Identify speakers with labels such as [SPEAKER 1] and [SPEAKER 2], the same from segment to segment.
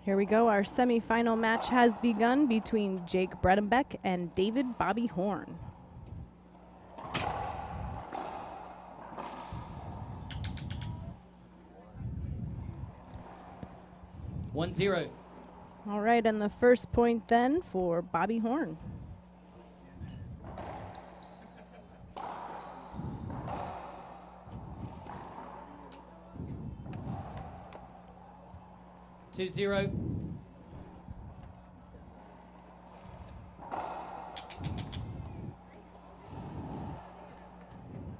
[SPEAKER 1] Here we go. Our semifinal match has begun between Jake Bredenbeck and David Bobby Horn.
[SPEAKER 2] One zero.
[SPEAKER 1] All right, and the first point then for Bobby Horn.
[SPEAKER 2] Two zero.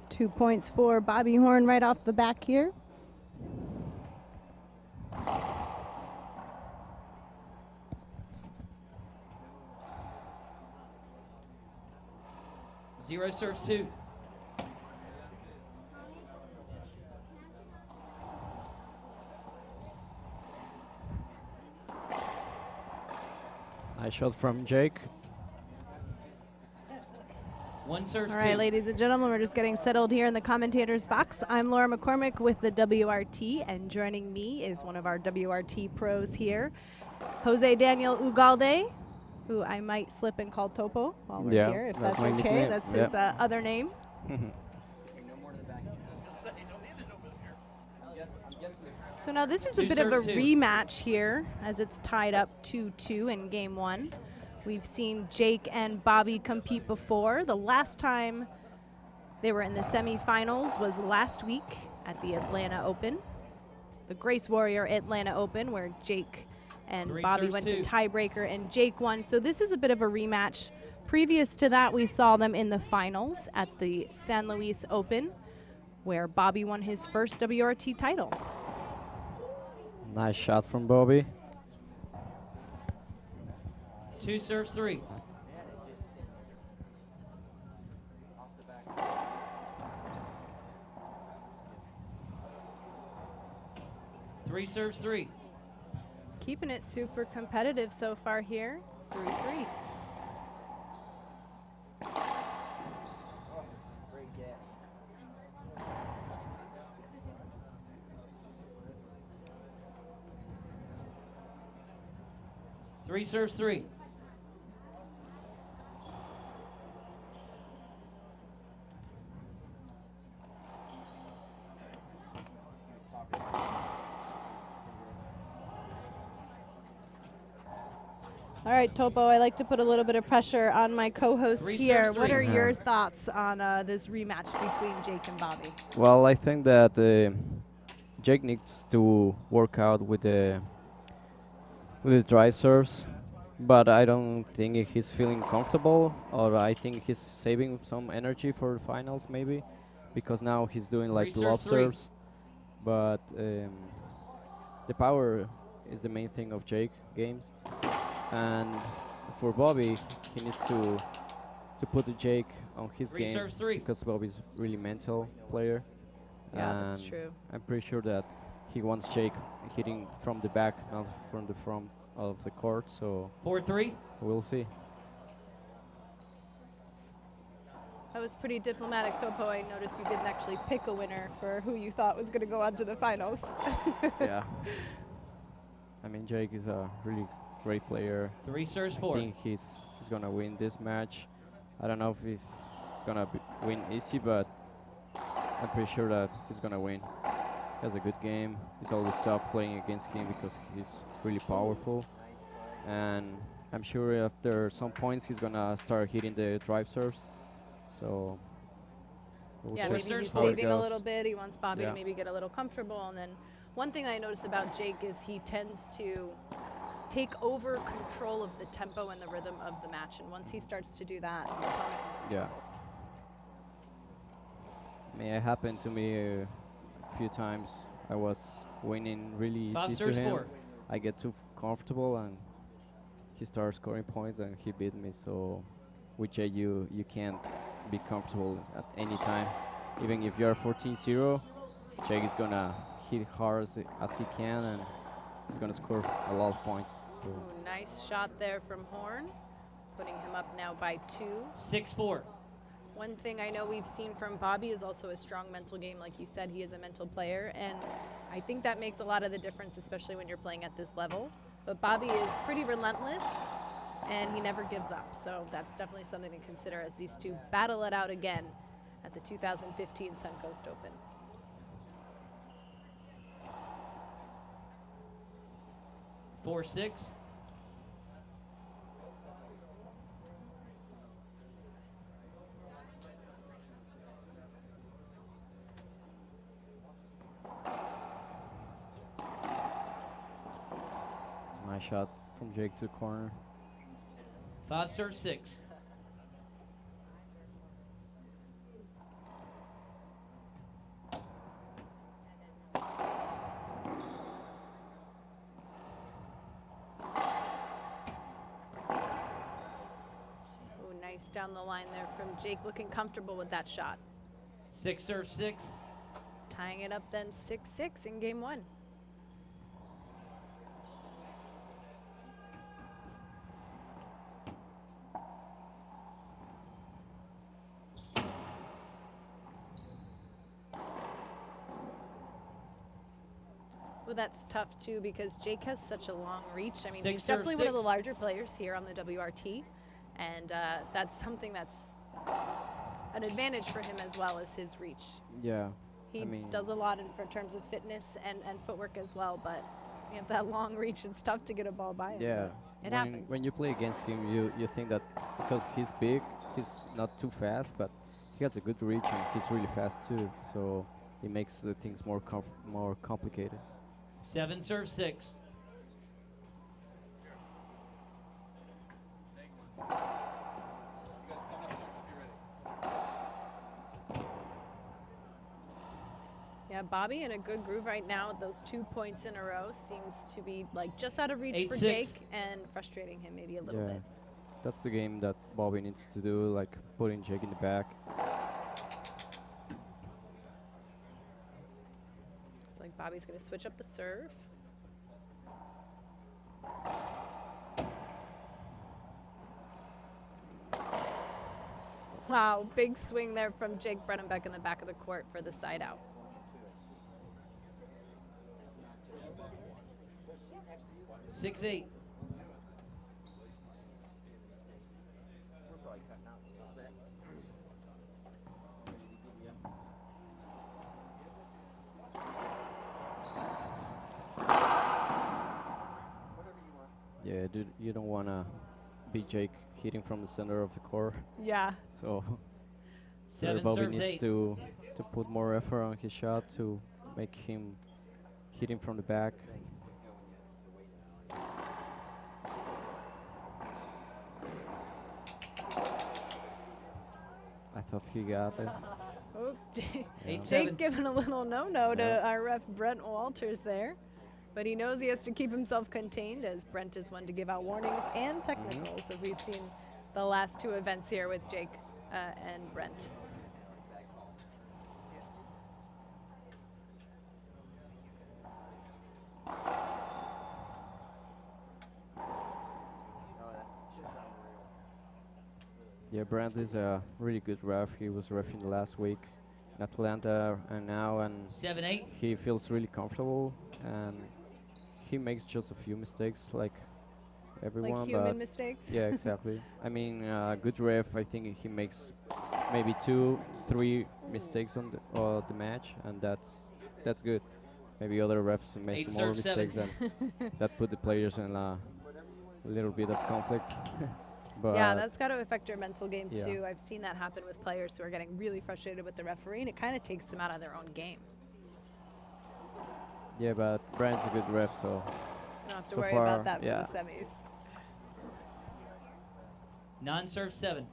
[SPEAKER 1] Two points for Bobby Horn right off the back here.
[SPEAKER 2] Zero serves two.
[SPEAKER 3] Nice shot from Jake.
[SPEAKER 2] One serves
[SPEAKER 1] All
[SPEAKER 2] two.
[SPEAKER 1] right, ladies and gentlemen, we're just getting settled here in the commentator's box. I'm Laura McCormick with the WRT, and joining me is one of our WRT pros here, Jose Daniel Ugalde, who I might slip and call Topo while we're here, if that's
[SPEAKER 3] my
[SPEAKER 1] okay.
[SPEAKER 3] nickname.
[SPEAKER 1] That's his other name. So now this is a
[SPEAKER 2] Two
[SPEAKER 1] bit of a
[SPEAKER 2] serves, two.
[SPEAKER 1] rematch here, as it's tied up 2-2 in game one. We've seen Jake and Bobby compete before. The last time they were in the semifinals was last week at the Atlanta Open, the Grace Warrior Atlanta Open, where Jake and
[SPEAKER 2] Three
[SPEAKER 1] Bobby
[SPEAKER 2] serves,
[SPEAKER 1] went
[SPEAKER 2] two.
[SPEAKER 1] to tiebreaker and Jake won. So this is a bit of a rematch. Previous to that, we saw them in the finals at the San Luis Open, where Bobby won his first WRT title.
[SPEAKER 3] Nice shot from Bobby.
[SPEAKER 2] Two serves three. Three serves three.
[SPEAKER 1] Keeping it super competitive so far here, 3-3.
[SPEAKER 2] Three serves three.
[SPEAKER 1] All right, Topo, I like to put a little bit of pressure on my co-hosts
[SPEAKER 2] Three
[SPEAKER 1] here.
[SPEAKER 2] serves
[SPEAKER 1] What
[SPEAKER 2] three.
[SPEAKER 1] are
[SPEAKER 3] Yeah.
[SPEAKER 1] your thoughts on this rematch between Jake and Bobby?
[SPEAKER 3] Well, I think that Jake needs to work out with the drive serves, but I don't think he's feeling comfortable, or I think he's saving some energy for the finals maybe, because now he's doing like
[SPEAKER 2] Three
[SPEAKER 3] love
[SPEAKER 2] serves three.
[SPEAKER 3] serves, but the power is the main thing of Jake games, and for Bobby, he needs to put the Jake on his
[SPEAKER 2] Three
[SPEAKER 3] game,
[SPEAKER 2] serves three.
[SPEAKER 3] because Bobby's really mental player.
[SPEAKER 1] Yeah, that's
[SPEAKER 3] and
[SPEAKER 1] true.
[SPEAKER 3] I'm pretty sure that he wants Jake hitting from the back, not from the front of the court. So
[SPEAKER 2] 4-3.
[SPEAKER 3] we'll see.
[SPEAKER 1] That was pretty diplomatic, Topo. I noticed you didn't actually pick a winner for who you thought was going to go on to the finals.
[SPEAKER 3] Yeah. I mean, Jake is a really great player.
[SPEAKER 2] Three serves
[SPEAKER 3] I
[SPEAKER 2] four.
[SPEAKER 3] think he's gonna win this match. I don't know if he's gonna win easy, but I'm pretty sure that he's gonna win. He has a good game. It's always tough playing against him because he's really powerful. And I'm sure after some points he's gonna start hitting the drive serves. So we'll
[SPEAKER 1] Yeah,
[SPEAKER 3] check
[SPEAKER 1] maybe
[SPEAKER 2] serves
[SPEAKER 1] he's
[SPEAKER 3] how it
[SPEAKER 1] saving a
[SPEAKER 3] goes.
[SPEAKER 1] little bit. He wants Bobby
[SPEAKER 3] Yeah.
[SPEAKER 1] to maybe get a little comfortable. And then one thing I noticed about Jake is he tends to take over control of the tempo and the rhythm of the match. And once he starts to do that, the opponent is in
[SPEAKER 3] Yeah.
[SPEAKER 1] trouble.
[SPEAKER 3] I mean, it happened to me a few times. I was winning really
[SPEAKER 2] Five
[SPEAKER 3] easy to
[SPEAKER 2] serves
[SPEAKER 3] him.
[SPEAKER 2] four.
[SPEAKER 3] I get too comfortable and he starts scoring points and he beat me. So with Jay, you can't be comfortable at any time. Even if you're 14-0, Jake is gonna hit hard as he can and he's gonna score a lot of points. So
[SPEAKER 1] Ooh, nice shot there from Horn, putting him up now by 2.
[SPEAKER 2] 6-4.
[SPEAKER 1] One thing I know we've seen from Bobby is also a strong mental game. Like you said, he is a mental player, and I think that makes a lot of the difference, especially when you're playing at this level. But Bobby is pretty relentless, and he never gives up. So that's definitely something to consider as these two battle it out again at the 2015 Suncoast Open.
[SPEAKER 2] Four, 6.
[SPEAKER 3] Nice shot from Jake to the corner.
[SPEAKER 2] 5 serve 6.
[SPEAKER 1] Ooh, nice down the line there from Jake, looking comfortable with that shot.
[SPEAKER 2] 6 serve 6.
[SPEAKER 1] Tying it up then 6-6 in game one. Well, that's tough too because Jake has such a long reach. I mean, he's definitely one of the larger players here on the WRT, and that's something that's an advantage for him as well as his reach.
[SPEAKER 3] Yeah.
[SPEAKER 1] He does a lot for terms of fitness and footwork as well, but you have that long reach, it's tough to get a ball by him.
[SPEAKER 3] Yeah.
[SPEAKER 1] It happens.
[SPEAKER 3] When you play against him, you think that because he's big, he's not too fast, but he has a good reach and he's really fast too. So it makes the things more complicated.
[SPEAKER 2] 7 serve 6.
[SPEAKER 1] Yeah, Bobby in a good groove right now. Those 2 points in a row seems to be like just out of reach
[SPEAKER 2] 8,
[SPEAKER 1] for
[SPEAKER 2] 6.
[SPEAKER 1] Jake and frustrating him maybe a little bit.
[SPEAKER 3] That's the game that Bobby needs to do, like putting Jake in the back.
[SPEAKER 1] Looks like Bobby's going to switch up the serve. Wow, big swing there from Jake Bredenbeck in the back of the court for the side out.
[SPEAKER 2] Six, 8.
[SPEAKER 3] Yeah, you don't want to be Jake hitting from the center of the court.
[SPEAKER 1] Yeah.
[SPEAKER 3] So
[SPEAKER 2] 7
[SPEAKER 3] Bobby
[SPEAKER 2] serves
[SPEAKER 3] needs
[SPEAKER 2] 8.
[SPEAKER 3] to put more effort on his shot to make him hit him from the back. I thought he got it.
[SPEAKER 1] Oh,
[SPEAKER 2] Eight,
[SPEAKER 1] Jake
[SPEAKER 2] 7.
[SPEAKER 1] giving a little no-no to
[SPEAKER 3] Yeah.
[SPEAKER 1] our ref Brent Walters there. But he knows he has to keep himself contained as Brent is one to give out warnings and technicals, as we've seen the last 2 events here with Jake and Brent.
[SPEAKER 3] Yeah, Brent is a really good ref. He was refing the last week in Atlanta and now, and
[SPEAKER 2] 7, 8.
[SPEAKER 3] he feels really comfortable, and he makes just a few mistakes like everyone.
[SPEAKER 1] Like human
[SPEAKER 3] but
[SPEAKER 1] mistakes?
[SPEAKER 3] yeah, exactly. I mean, good ref, I think he makes maybe 2, 3 mistakes on the match, and that's good. Maybe other refs make
[SPEAKER 2] 8
[SPEAKER 3] more
[SPEAKER 2] serve 7.
[SPEAKER 3] mistakes, and that put the players in a little bit of conflict. But
[SPEAKER 1] Yeah, that's got to affect your mental game
[SPEAKER 3] yeah.
[SPEAKER 1] too. I've seen that happen with players who are getting really frustrated with the referee, and it kind of takes them out of their own game.
[SPEAKER 3] Yeah, but Brent's a good ref, so
[SPEAKER 1] You don't have to
[SPEAKER 3] So
[SPEAKER 1] worry
[SPEAKER 3] far,
[SPEAKER 1] about that
[SPEAKER 3] yeah.
[SPEAKER 1] for the semis.
[SPEAKER 2] 9 serve 7.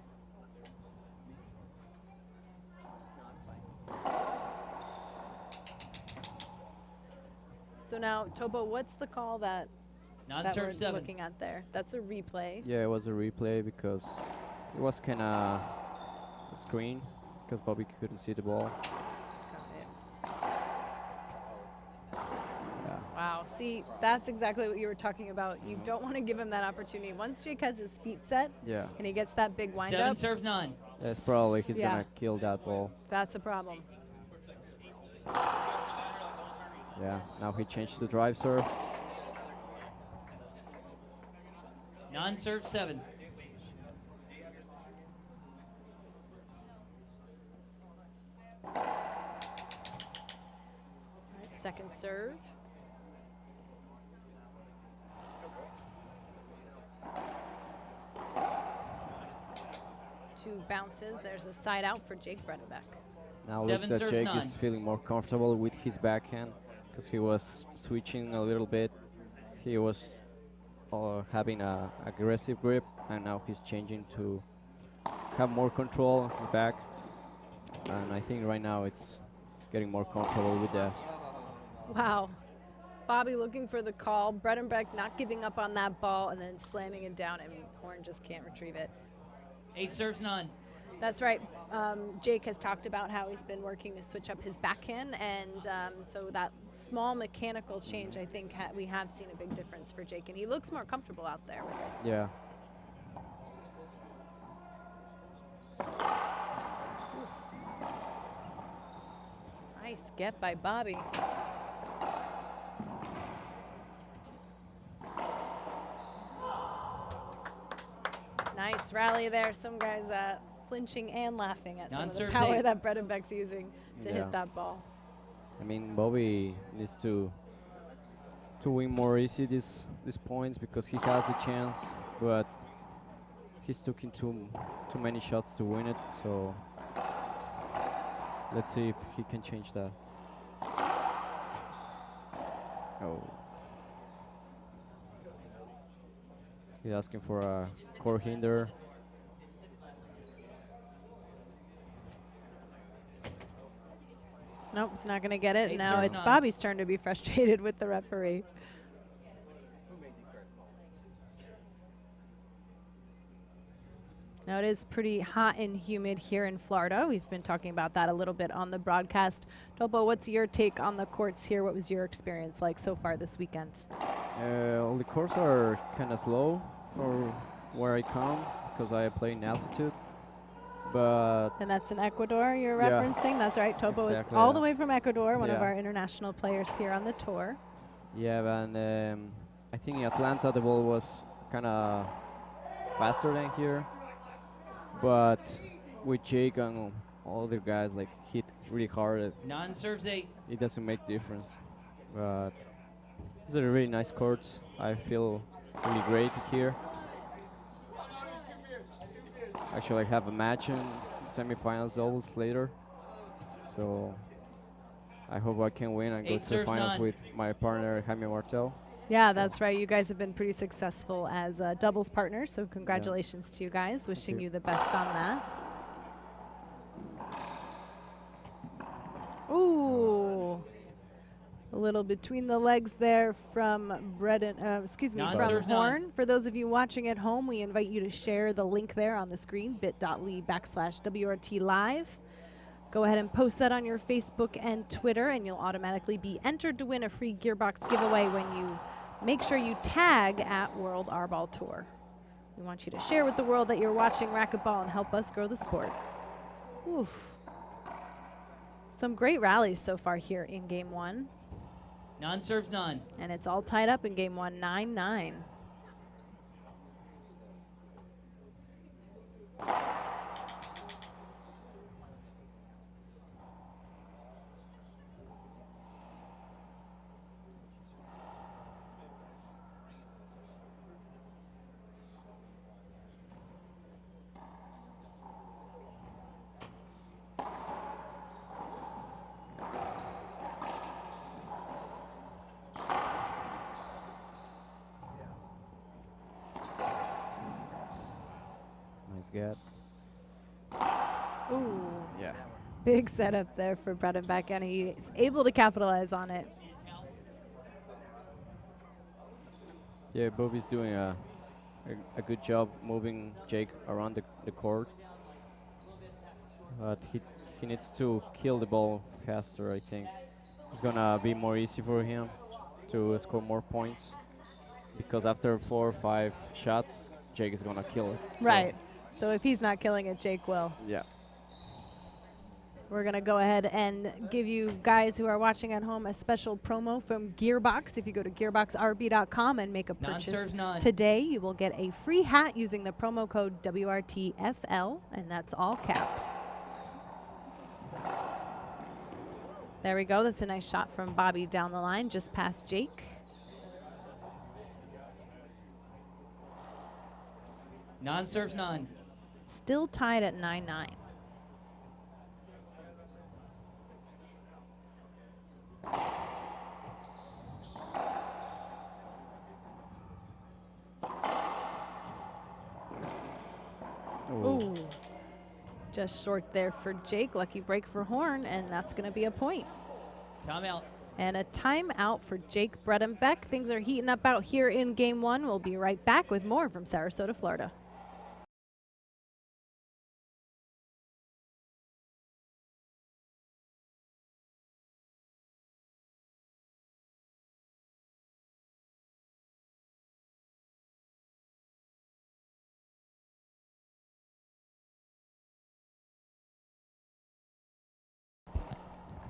[SPEAKER 1] So now, Topo, what's the call that
[SPEAKER 2] 9
[SPEAKER 1] we're
[SPEAKER 2] serve 7.
[SPEAKER 1] looking at there? That's a replay.
[SPEAKER 3] yeah, it was a replay because it was kind of a screen because Bobby couldn't see the ball.
[SPEAKER 1] Got it.
[SPEAKER 3] Yeah.
[SPEAKER 1] Wow, see, that's exactly what you were talking about. You don't want to give him that opportunity. Once Jake has his feet set
[SPEAKER 3] Yeah.
[SPEAKER 1] and he gets that big
[SPEAKER 2] 7
[SPEAKER 1] windup,
[SPEAKER 2] serve 9.
[SPEAKER 3] It's probably he's
[SPEAKER 1] Yeah.
[SPEAKER 3] gonna kill that ball.
[SPEAKER 1] that's a problem.
[SPEAKER 3] Yeah. Now he changed the drive serve.
[SPEAKER 2] Non-serve 7.
[SPEAKER 1] Second serve. Two bounces. There's a side out for Jake Bredenbeck.
[SPEAKER 3] Now looks
[SPEAKER 2] Seven
[SPEAKER 3] that
[SPEAKER 2] serves
[SPEAKER 3] Jake
[SPEAKER 2] 9.
[SPEAKER 3] is feeling more comfortable with his backhand because he was switching a little bit. He was having a aggressive grip, and now he's changing to have more control on his back. And I think right now it's getting more comfortable with that.
[SPEAKER 1] Wow. Bobby looking for the call. Bredenbeck not giving up on that ball and then slamming it down, and Horn just can't retrieve it.
[SPEAKER 2] 8 serves 9.
[SPEAKER 1] That's right. Jake has talked about how he's been working to switch up his backhand, and so that small mechanical change, I think we have seen a big difference for Jake, and he looks more comfortable out there with it.
[SPEAKER 3] Yeah.
[SPEAKER 1] Nice get by Bobby. Nice rally there. Some guys flinching and laughing at some of the
[SPEAKER 2] Non-serves
[SPEAKER 1] power
[SPEAKER 2] 8.
[SPEAKER 1] that Bredenbeck's using to hit that ball.
[SPEAKER 3] I mean, Bobby needs to win more easy these points because he has the chance, but he's taking too many shots to win it. So let's see if he can change that. Oh, he's asking for a core hinder.
[SPEAKER 1] Nope, he's not going to get it.
[SPEAKER 2] 8
[SPEAKER 1] Now
[SPEAKER 2] serves
[SPEAKER 1] it's
[SPEAKER 2] 9.
[SPEAKER 1] Bobby's turn to be frustrated with the referee. Now it is pretty hot and humid here in Florida. We've been talking about that a little bit on the broadcast. Topo, what's your take on the courts here? What was your experience like so far this weekend?
[SPEAKER 3] All the courts are kind of slow for where I come because I play in altitude. But
[SPEAKER 1] And that's in Ecuador you're
[SPEAKER 3] Yeah.
[SPEAKER 1] referencing? That's right. Topo
[SPEAKER 3] Exactly,
[SPEAKER 1] is all
[SPEAKER 3] yeah.
[SPEAKER 1] the way from Ecuador, one of
[SPEAKER 3] Yeah.
[SPEAKER 1] our international players here on the tour.
[SPEAKER 3] yeah, and I think in Atlanta the ball was kind of faster than here. But with Jake and all the guys like hit really hard,
[SPEAKER 2] Non-serves 8.
[SPEAKER 3] it doesn't make difference. But these are really nice courts. I feel really great here. Actually, I have a match in semifinals doubles later, so I hope I can win and go
[SPEAKER 2] 8
[SPEAKER 3] to the
[SPEAKER 2] serves
[SPEAKER 3] finals
[SPEAKER 2] 9.
[SPEAKER 3] with my partner Jaime Martel.
[SPEAKER 1] Yeah, that's right. You guys have been pretty successful as doubles partners, so congratulations to you guys. Wishing you the best on that. Ooh. A little between the legs there from from
[SPEAKER 2] Non-serves 9.
[SPEAKER 1] Horn. For those of you watching at home, we invite you to share the link there on the screen, bit.ly/WRT Live. Go ahead and post that on your Facebook and Twitter, and you'll automatically be entered to win a free Gearbox giveaway when you make sure you tag at World Arball Tour. We want you to share with the world that you're watching racquetball and help us grow the sport. Oof. Some great rallies so far here in Game 1.
[SPEAKER 2] Non-serves 9.
[SPEAKER 1] And it's all tied up in Game 1, 9-9.
[SPEAKER 3] Nice get.
[SPEAKER 1] Ooh.
[SPEAKER 3] Yeah.
[SPEAKER 1] Big setup there for Bredenbeck, and he's able to capitalize on it.
[SPEAKER 3] Yeah, Bobby's doing a good job moving Jake around the court. But he needs to kill the ball faster, I think. It's gonna be more easy for him to score more points because after 4 or 5 shots, Jake is gonna kill it.
[SPEAKER 1] Right. So if he's not killing it, Jake will.
[SPEAKER 3] Yeah.
[SPEAKER 1] We're going to go ahead and give you guys who are watching at home a special promo from Gearbox. If you go to gearboxrb.com and make a purchase
[SPEAKER 2] Non-serves, none.
[SPEAKER 1] today, you will get a free hat using the promo code WRTFL, and that's all caps. There we go. That's a nice shot from Bobby down the line, just past Jake.
[SPEAKER 2] Non-serves, none.
[SPEAKER 1] Still tied at 9-9. Ooh. Just short there for Jake. Lucky break for Horn, and that's going to be a point.
[SPEAKER 2] Timeout.
[SPEAKER 1] And a timeout for Jake Bredenbeck. Things are heating up out here in game one. We'll be right back with more from Sarasota, Florida.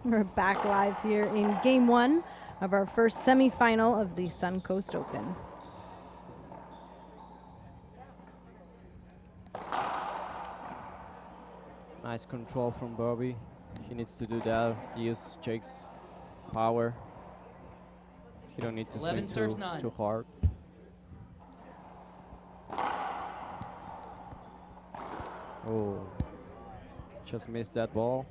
[SPEAKER 1] We're back live here in game one of our first semifinal of the Suncoast Open.
[SPEAKER 3] Nice control from Bobby. He needs to do that. Use Jake's power. He don't need to
[SPEAKER 2] 11
[SPEAKER 3] swing
[SPEAKER 2] serves, none.
[SPEAKER 3] too hard. Oh, just missed that ball.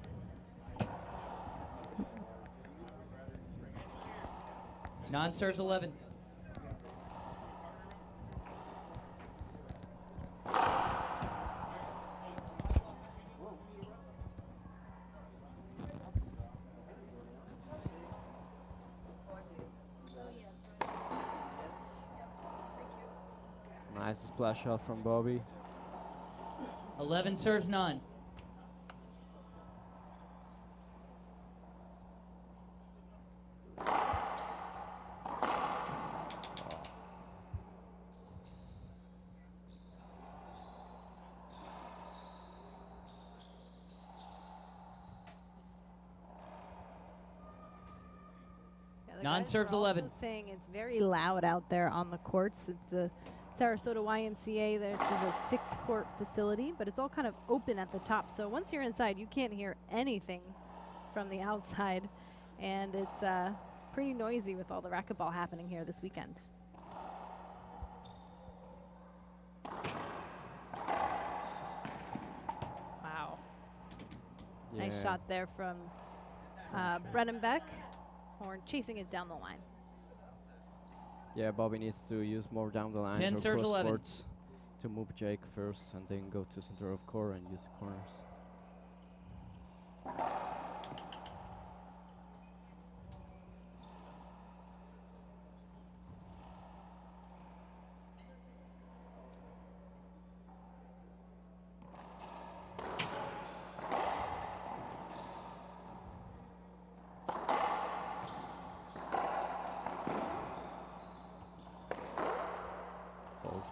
[SPEAKER 2] Non-serves, 11.
[SPEAKER 3] Nice splash shot from Bobby.
[SPEAKER 2] 11 serves, none. Non-serves, 11.
[SPEAKER 1] Saying it's very loud out there on the courts at the Sarasota YMCA. This is a 6-court facility, but it's all kind of open at the top. So once you're inside, you can't hear anything from the outside, and it's pretty noisy with all the racquetball happening here this weekend. Wow.
[SPEAKER 3] Yeah.
[SPEAKER 1] Nice shot there from Bredenbeck. Horn chasing it down the line.
[SPEAKER 3] Yeah, Bobby needs to use more down the line
[SPEAKER 2] 10
[SPEAKER 3] or
[SPEAKER 2] serves,
[SPEAKER 3] cross
[SPEAKER 2] 11.
[SPEAKER 3] courts to move Jake first and then go to center of court and use the corners.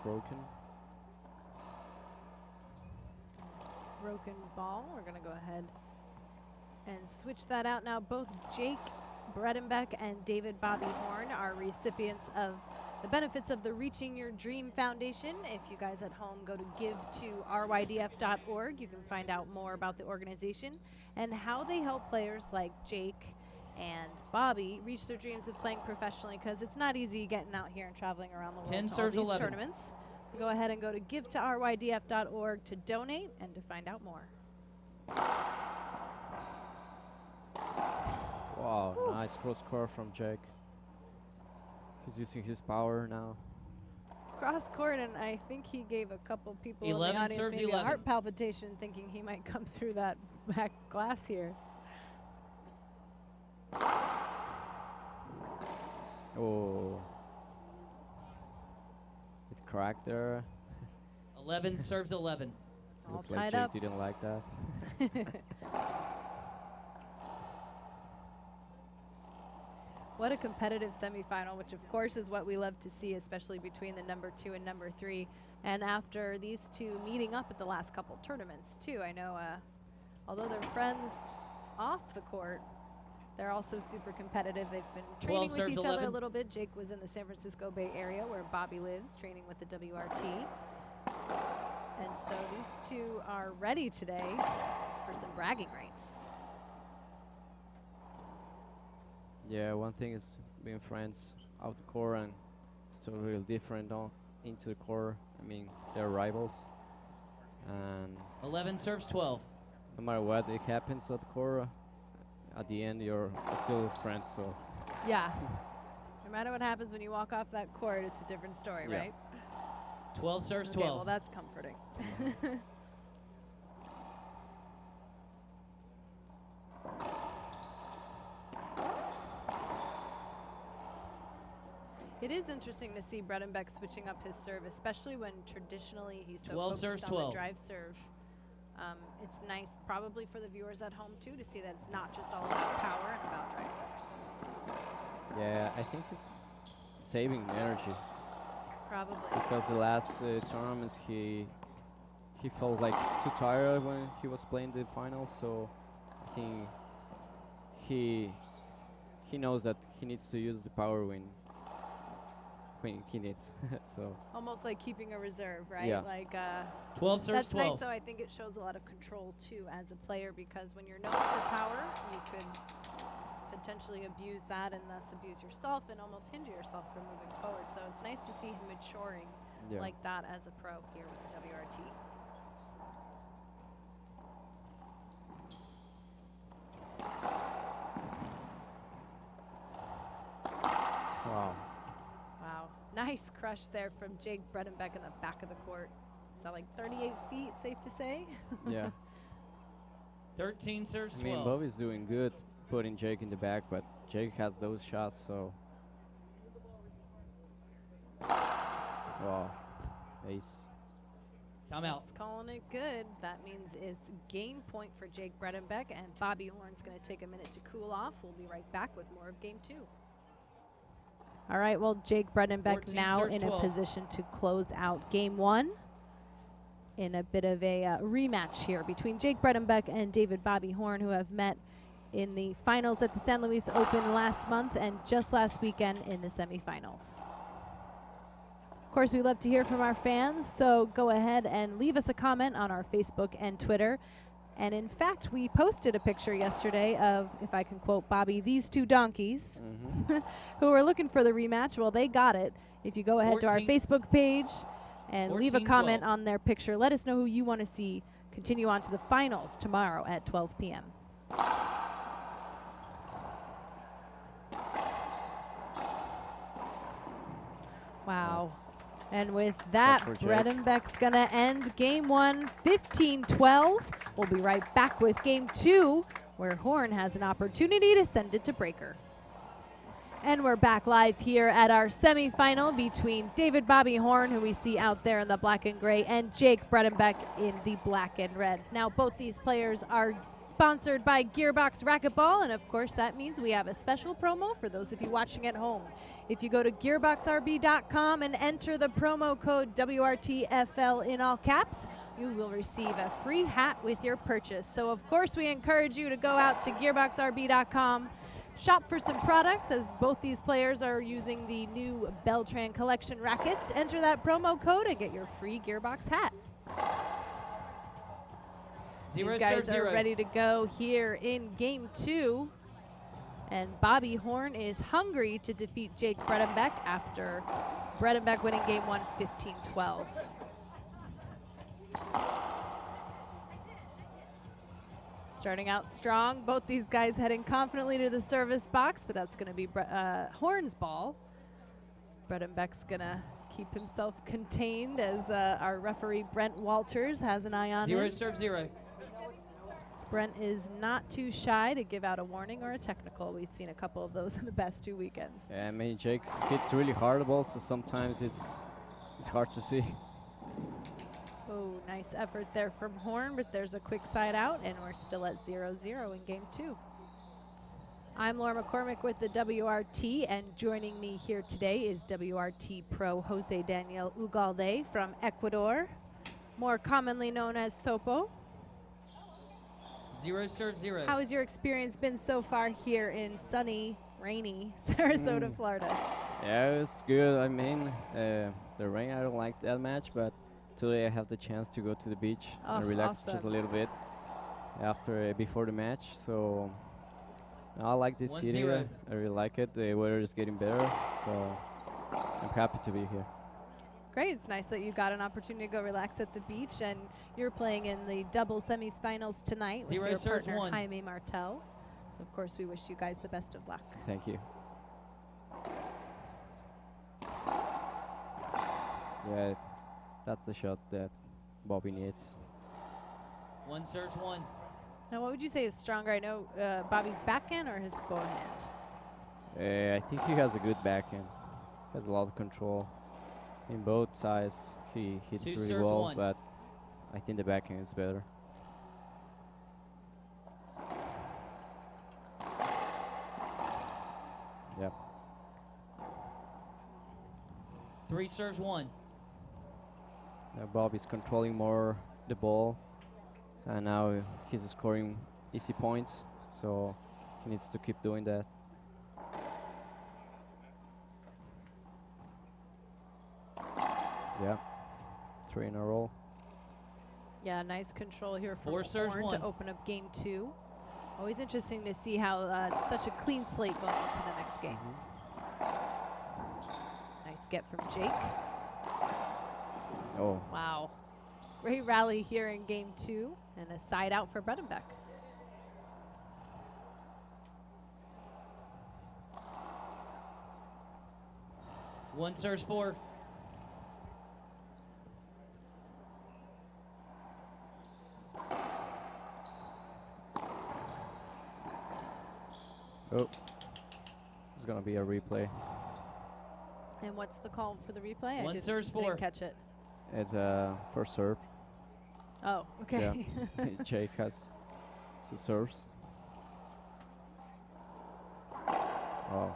[SPEAKER 3] Broken.
[SPEAKER 1] Broken ball. We're going to go ahead and switch that out now. Both Jake Bredenbeck and David Bobby Horn are recipients of the benefits of the Reaching Your Dream Foundation. If you guys at home go to give2rydf.org, you can find out more about the organization and how they help players like Jake and Bobby reach their dreams of playing professionally, because it's not easy getting out here and traveling around the world
[SPEAKER 2] 10
[SPEAKER 1] to all
[SPEAKER 2] serves,
[SPEAKER 1] these
[SPEAKER 2] 11.
[SPEAKER 1] tournaments. So go ahead and go to give2rydf.org to donate and to find out more.
[SPEAKER 3] Wow,
[SPEAKER 1] Woo.
[SPEAKER 3] nice cross court from Jake. He's using his power now.
[SPEAKER 1] Cross court, and I think he gave a couple people in the
[SPEAKER 2] 11
[SPEAKER 1] audience
[SPEAKER 2] serves,
[SPEAKER 1] maybe
[SPEAKER 2] 11.
[SPEAKER 1] a heart palpitation, thinking he might come through that back glass here.
[SPEAKER 3] Oh, it cracked there.
[SPEAKER 2] 11 serves, 11.
[SPEAKER 1] All
[SPEAKER 3] Looks like
[SPEAKER 1] tied
[SPEAKER 3] Jake
[SPEAKER 1] up.
[SPEAKER 3] didn't like that.
[SPEAKER 1] What a competitive semifinal, which of course is what we love to see, especially between the number 2 and number 3. And after these two meeting up at the last couple tournaments too, I know although they're friends, off the court, they're also super competitive. They've been
[SPEAKER 2] 12
[SPEAKER 1] training with
[SPEAKER 2] serves
[SPEAKER 1] each other a
[SPEAKER 2] 11.
[SPEAKER 1] little bit. Jake was in the San Francisco Bay Area where Bobby lives, training with the WRT. And so these two are ready today for some bragging rights.
[SPEAKER 3] Yeah, one thing is being friends out the core, and it's totally different on into the core. I mean, they're rivals, and
[SPEAKER 2] 11 serves 12.
[SPEAKER 3] no matter what it happens at the core, at the end you're still friends. So
[SPEAKER 1] Yeah. No matter what happens when you walk off that court, it's a different story,
[SPEAKER 3] Yeah.
[SPEAKER 1] right?
[SPEAKER 2] 12 serves
[SPEAKER 1] Okay,
[SPEAKER 2] 12.
[SPEAKER 1] well, that's comforting. It is interesting to see Bredenbeck switching up his serve, especially when traditionally he's so
[SPEAKER 2] 12 serves
[SPEAKER 1] focused on
[SPEAKER 2] 12.
[SPEAKER 1] the drive serve. It's nice probably for the viewers at home too to see that it's not just all about power and about drive serve.
[SPEAKER 3] yeah, I think he's saving energy
[SPEAKER 1] Probably.
[SPEAKER 3] because the last tournaments he felt like too tired when he was playing the finals. So I think he knows that he needs to use the power when he needs. So
[SPEAKER 1] Almost like keeping a reserve, right?
[SPEAKER 3] Yeah.
[SPEAKER 1] Like
[SPEAKER 2] 12 serves
[SPEAKER 1] that's
[SPEAKER 2] 12.
[SPEAKER 1] nice though. I think it shows a lot of control too as a player, because when you're known for power, you could potentially abuse that and thus abuse yourself and almost hinder yourself from moving forward. So it's nice to see him maturing
[SPEAKER 3] yeah.
[SPEAKER 1] like that as a pro here with the WRT.
[SPEAKER 3] Wow.
[SPEAKER 1] Wow, nice crush there from Jake Bredenbeck in the back of the court. Is that like 38 feet, safe to say?
[SPEAKER 3] Yeah.
[SPEAKER 2] 13 serves
[SPEAKER 3] I mean,
[SPEAKER 2] 12.
[SPEAKER 3] Bobby's doing good putting Jake in the back, but Jake has those shots, so. Wow. Ace.
[SPEAKER 2] Timeout.
[SPEAKER 1] Just calling it good. That means it's game point for Jake Bredenbeck, and Bobby Horn's going to take a minute to cool off. We'll be right back with more of game two. All right, well, Jake Bredenbeck
[SPEAKER 2] 14
[SPEAKER 1] now
[SPEAKER 2] serves
[SPEAKER 1] in
[SPEAKER 2] 12.
[SPEAKER 1] a position to close out game one in a bit of a rematch here between Jake Bredenbeck and David Bobby Horn, who have met in the finals at the San Luis Open last month and just last weekend in the semifinals. Of course, we love to hear from our fans, so go ahead and leave us a comment on our Facebook and Twitter. And in fact, we posted a picture yesterday of, if I can quote Bobby, these two donkeys who were looking for the rematch. Well, they got it. If you go ahead to our
[SPEAKER 2] 14
[SPEAKER 1] Facebook page and leave a
[SPEAKER 2] 14-12.
[SPEAKER 1] comment on their picture, let us know who you want to see continue on to the finals tomorrow at 12 p.m. Wow. And with that,
[SPEAKER 3] for Jake.
[SPEAKER 1] Bredenbeck's going to end game one 15-12. We'll be right back with game two, where Horn has an opportunity to send it to breaker. And we're back live here at our semifinal between David Bobby Horn, who we see out there in the black and gray, and Jake Bredenbeck in the black and red. Now, both these players are sponsored by Gearbox Racquetball, and of course that means we have a special promo for those of you watching at home. If you go to gearboxrb.com and enter the promo code WRTFL in all caps, you will receive a free hat with your purchase. So of course we encourage you to go out to gearboxrb.com, shop for some products, as both these players are using the new Beltran collection rackets. Enter that promo code and get your free Gearbox hat. These guys are ready to go here in game two. And Bobby Horn is hungry to defeat Jake Bredenbeck after Bredenbeck winning game one 15-12. Starting out strong, both these guys heading confidently to the service box, but that's going to be Horn's ball. Bredenbeck's going to keep himself contained as our referee Brent Walters has an eye on him.
[SPEAKER 2] 0 serve 0.
[SPEAKER 1] Brent is not too shy to give out a warning or a technical. We've seen a couple of those in the past 2 weekends.
[SPEAKER 3] Yeah, I mean, Jake hits really hard the ball, so sometimes it's hard to see.
[SPEAKER 1] Oh, nice effort there from Horn, but there's a quick side out, and we're still at 0-0 in game two. I'm Laura McCormick with the WRT, and joining me here today is WRT pro Jose Daniel Ugalde from Ecuador, more commonly known as Topo.
[SPEAKER 2] 0 serve 0.
[SPEAKER 1] How has your experience been so far here in sunny, rainy Sarasota, Florida?
[SPEAKER 3] Yeah, it's good. I mean, the rain I don't like that much, but today I have the chance to go to the beach
[SPEAKER 1] Oh,
[SPEAKER 3] and relax just a
[SPEAKER 1] awesome.
[SPEAKER 3] little bit before the match. So I like this
[SPEAKER 2] 1-0.
[SPEAKER 3] city. I really like it. The weather is getting better, so I'm happy to be here.
[SPEAKER 1] Great. It's nice that you got an opportunity to go relax at the beach, and you're playing in the double semifinals tonight with
[SPEAKER 2] 0
[SPEAKER 1] your
[SPEAKER 2] serves
[SPEAKER 1] partner
[SPEAKER 2] 1.
[SPEAKER 1] Jaime Martel. So of course we wish you guys the best of luck.
[SPEAKER 3] Thank you. Yeah, that's the shot that Bobby needs.
[SPEAKER 2] 1 serves 1.
[SPEAKER 1] Now what would you say is stronger? I know Bobby's backhand or his forehand?
[SPEAKER 3] I think he has a good backhand. Has a lot of control. In both sides, he hits
[SPEAKER 2] 2
[SPEAKER 3] really
[SPEAKER 2] serves
[SPEAKER 3] well,
[SPEAKER 2] 1.
[SPEAKER 3] but I think the backhand is better. Yep.
[SPEAKER 2] 3 serves 1.
[SPEAKER 3] Now Bob is controlling more the ball, and now he's scoring easy points, so he needs to keep doing that. Yeah, 3 in a row.
[SPEAKER 1] Yeah, nice control here from
[SPEAKER 2] 4 serves
[SPEAKER 1] Horn
[SPEAKER 2] 1.
[SPEAKER 1] to open up game 2. Always interesting to see how such a clean slate going into the next game. Nice get from Jake.
[SPEAKER 3] Oh,
[SPEAKER 1] Wow. Great rally here in game 2, and a side out for Bredenbeck.
[SPEAKER 2] One serves 4.
[SPEAKER 3] oh, it's gonna be a replay.
[SPEAKER 1] And what's the call for the replay?
[SPEAKER 2] One
[SPEAKER 1] I
[SPEAKER 2] serves
[SPEAKER 1] didn't
[SPEAKER 2] 4.
[SPEAKER 1] catch it.
[SPEAKER 3] It's first serve.
[SPEAKER 1] Oh, okay.
[SPEAKER 3] Yeah. Jake has 2 serves. Oh,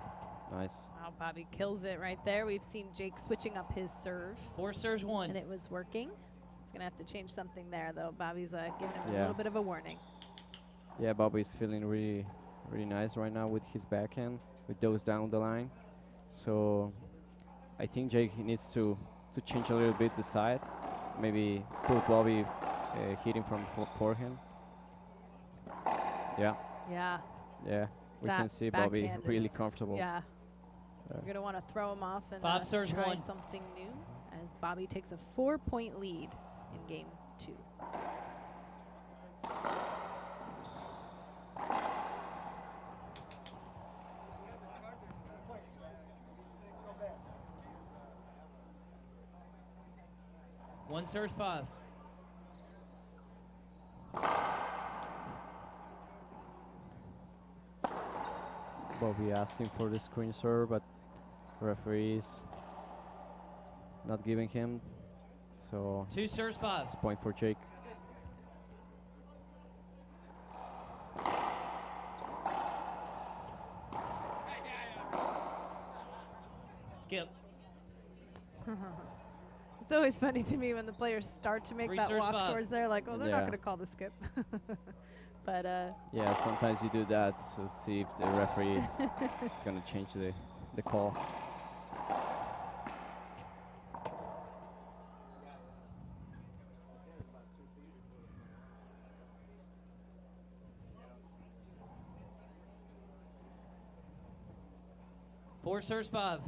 [SPEAKER 3] nice.
[SPEAKER 1] Wow, Bobby kills it right there. We've seen Jake switching up his serve,
[SPEAKER 2] 4 serves 1.
[SPEAKER 1] and it was working. He's going to have to change something there, though. Bobby's giving him a
[SPEAKER 3] Yeah.
[SPEAKER 1] little bit of a warning.
[SPEAKER 3] Yeah, Bobby's feeling really nice right now with his backhand, with those down the line. So I think Jake needs to change a little bit the side. Maybe put Bobby hitting from forehand. Yeah,
[SPEAKER 1] Yeah.
[SPEAKER 3] yeah. We
[SPEAKER 1] That
[SPEAKER 3] can see Bobby
[SPEAKER 1] backhand
[SPEAKER 3] really
[SPEAKER 1] is-
[SPEAKER 3] comfortable.
[SPEAKER 1] Yeah. You're going to want to throw him off and
[SPEAKER 2] 5 serves
[SPEAKER 1] try
[SPEAKER 2] 1.
[SPEAKER 1] something new as Bobby takes a 4-point lead in game 2.
[SPEAKER 2] One serves 5.
[SPEAKER 3] Bobby asking for the screen serve, but referees not giving him. So
[SPEAKER 2] 2 serves 5.
[SPEAKER 3] it's point for Jake.
[SPEAKER 2] Skip.
[SPEAKER 1] It's always funny to me when the players start to make
[SPEAKER 2] 3
[SPEAKER 1] that
[SPEAKER 2] serves
[SPEAKER 1] walk
[SPEAKER 2] 5.
[SPEAKER 1] towards there, like, oh, they're not
[SPEAKER 3] Yeah.
[SPEAKER 1] going to call the skip. But
[SPEAKER 3] Yeah, sometimes you do that, so see if the referee is going to change the call.
[SPEAKER 2] Four serves 5.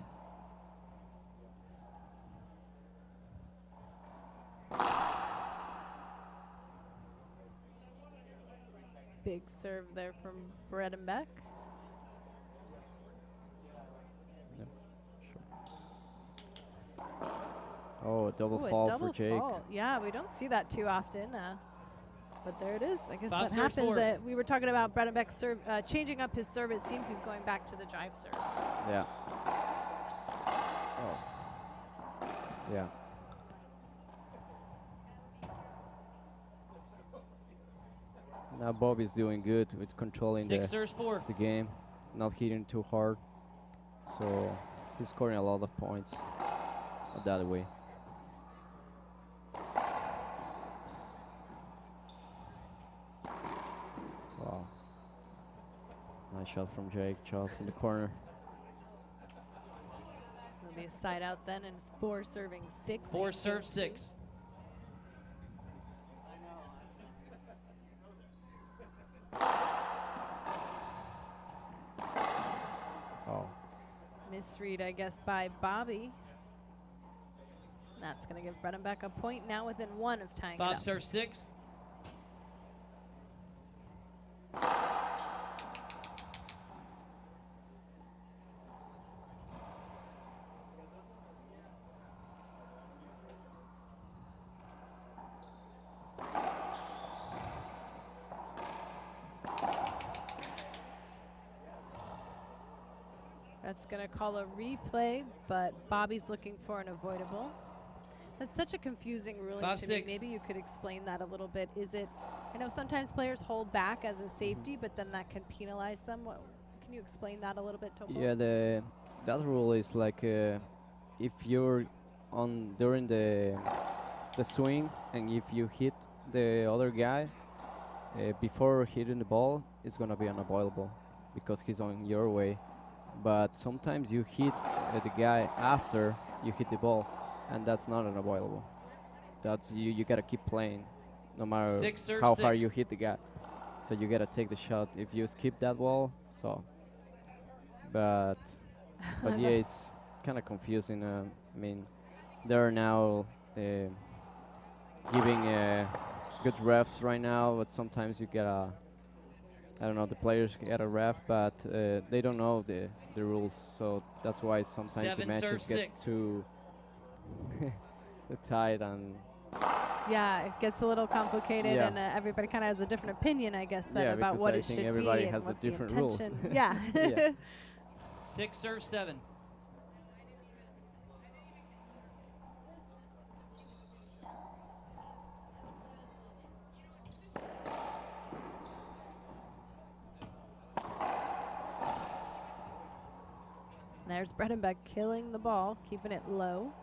[SPEAKER 1] big serve there from Bredenbeck.
[SPEAKER 3] Yep, sure. Oh, double
[SPEAKER 1] Ooh, a
[SPEAKER 3] fall
[SPEAKER 1] double
[SPEAKER 3] for Jake.
[SPEAKER 1] fault. Yeah, we don't see that too often. But there it is. I guess
[SPEAKER 2] 5
[SPEAKER 1] that
[SPEAKER 2] serves
[SPEAKER 1] happens.
[SPEAKER 2] 4.
[SPEAKER 1] We were talking about Bredenbeck serve, changing up his serve. It seems he's going back to the drive serve.
[SPEAKER 3] Yeah. Oh. Yeah. Now Bob is doing good with controlling
[SPEAKER 2] 6 serves 4.
[SPEAKER 3] the game, not hitting too hard. So he's scoring a lot of points that way. shot from Jake Charles in the corner.
[SPEAKER 1] It'll be a side out then, and it's 4 serving 6.
[SPEAKER 2] Four
[SPEAKER 1] in
[SPEAKER 2] serve
[SPEAKER 1] game 2.
[SPEAKER 2] 6.
[SPEAKER 3] Oh,
[SPEAKER 1] Misread, I guess, by Bobby. That's going to give Bredenbeck a point now within 1 of tying it
[SPEAKER 2] 5
[SPEAKER 1] up.
[SPEAKER 2] serve 6.
[SPEAKER 1] That's going to call a replay, but Bobby's looking for an avoidable. That's such a confusing ruling
[SPEAKER 2] 5,
[SPEAKER 1] to me.
[SPEAKER 2] 6.
[SPEAKER 1] Maybe you could explain that a little bit. Is it, I know sometimes players hold back as a safety, but then that can penalize them. Can you explain that a little bit, Topo?
[SPEAKER 3] yeah. That rule is like if you're on during the swing and if you hit the other guy before hitting the ball, it's gonna be unavoidable because he's on your way. But sometimes you hit the guy after you hit the ball, and that's not unavoidable. That's you gotta keep playing, no matter
[SPEAKER 2] 6 serve
[SPEAKER 3] how far
[SPEAKER 2] 6.
[SPEAKER 3] you hit the guy. So you gotta take the shot. If you skip that ball, so. But yeah, it's kind of confusing. I mean, there are now giving good refs right now, but sometimes you get a, I don't know, the players get a ref, but they don't know the rules, so that's why sometimes the
[SPEAKER 2] 7
[SPEAKER 3] matches
[SPEAKER 2] serve
[SPEAKER 3] get
[SPEAKER 2] 6.
[SPEAKER 3] too tight and
[SPEAKER 1] Yeah, it gets a little complicated,
[SPEAKER 3] Yeah.
[SPEAKER 1] and everybody kind of has a different opinion, I guess, then
[SPEAKER 3] Yeah,
[SPEAKER 1] about
[SPEAKER 3] because
[SPEAKER 1] what
[SPEAKER 3] I
[SPEAKER 1] it
[SPEAKER 3] think
[SPEAKER 1] should
[SPEAKER 3] everybody
[SPEAKER 1] be and
[SPEAKER 3] has a
[SPEAKER 1] what the
[SPEAKER 3] different rules.
[SPEAKER 1] intention. Yeah.
[SPEAKER 3] Yeah.
[SPEAKER 2] 6 serve 7.
[SPEAKER 1] There's Bredenbeck killing the ball, keeping it low.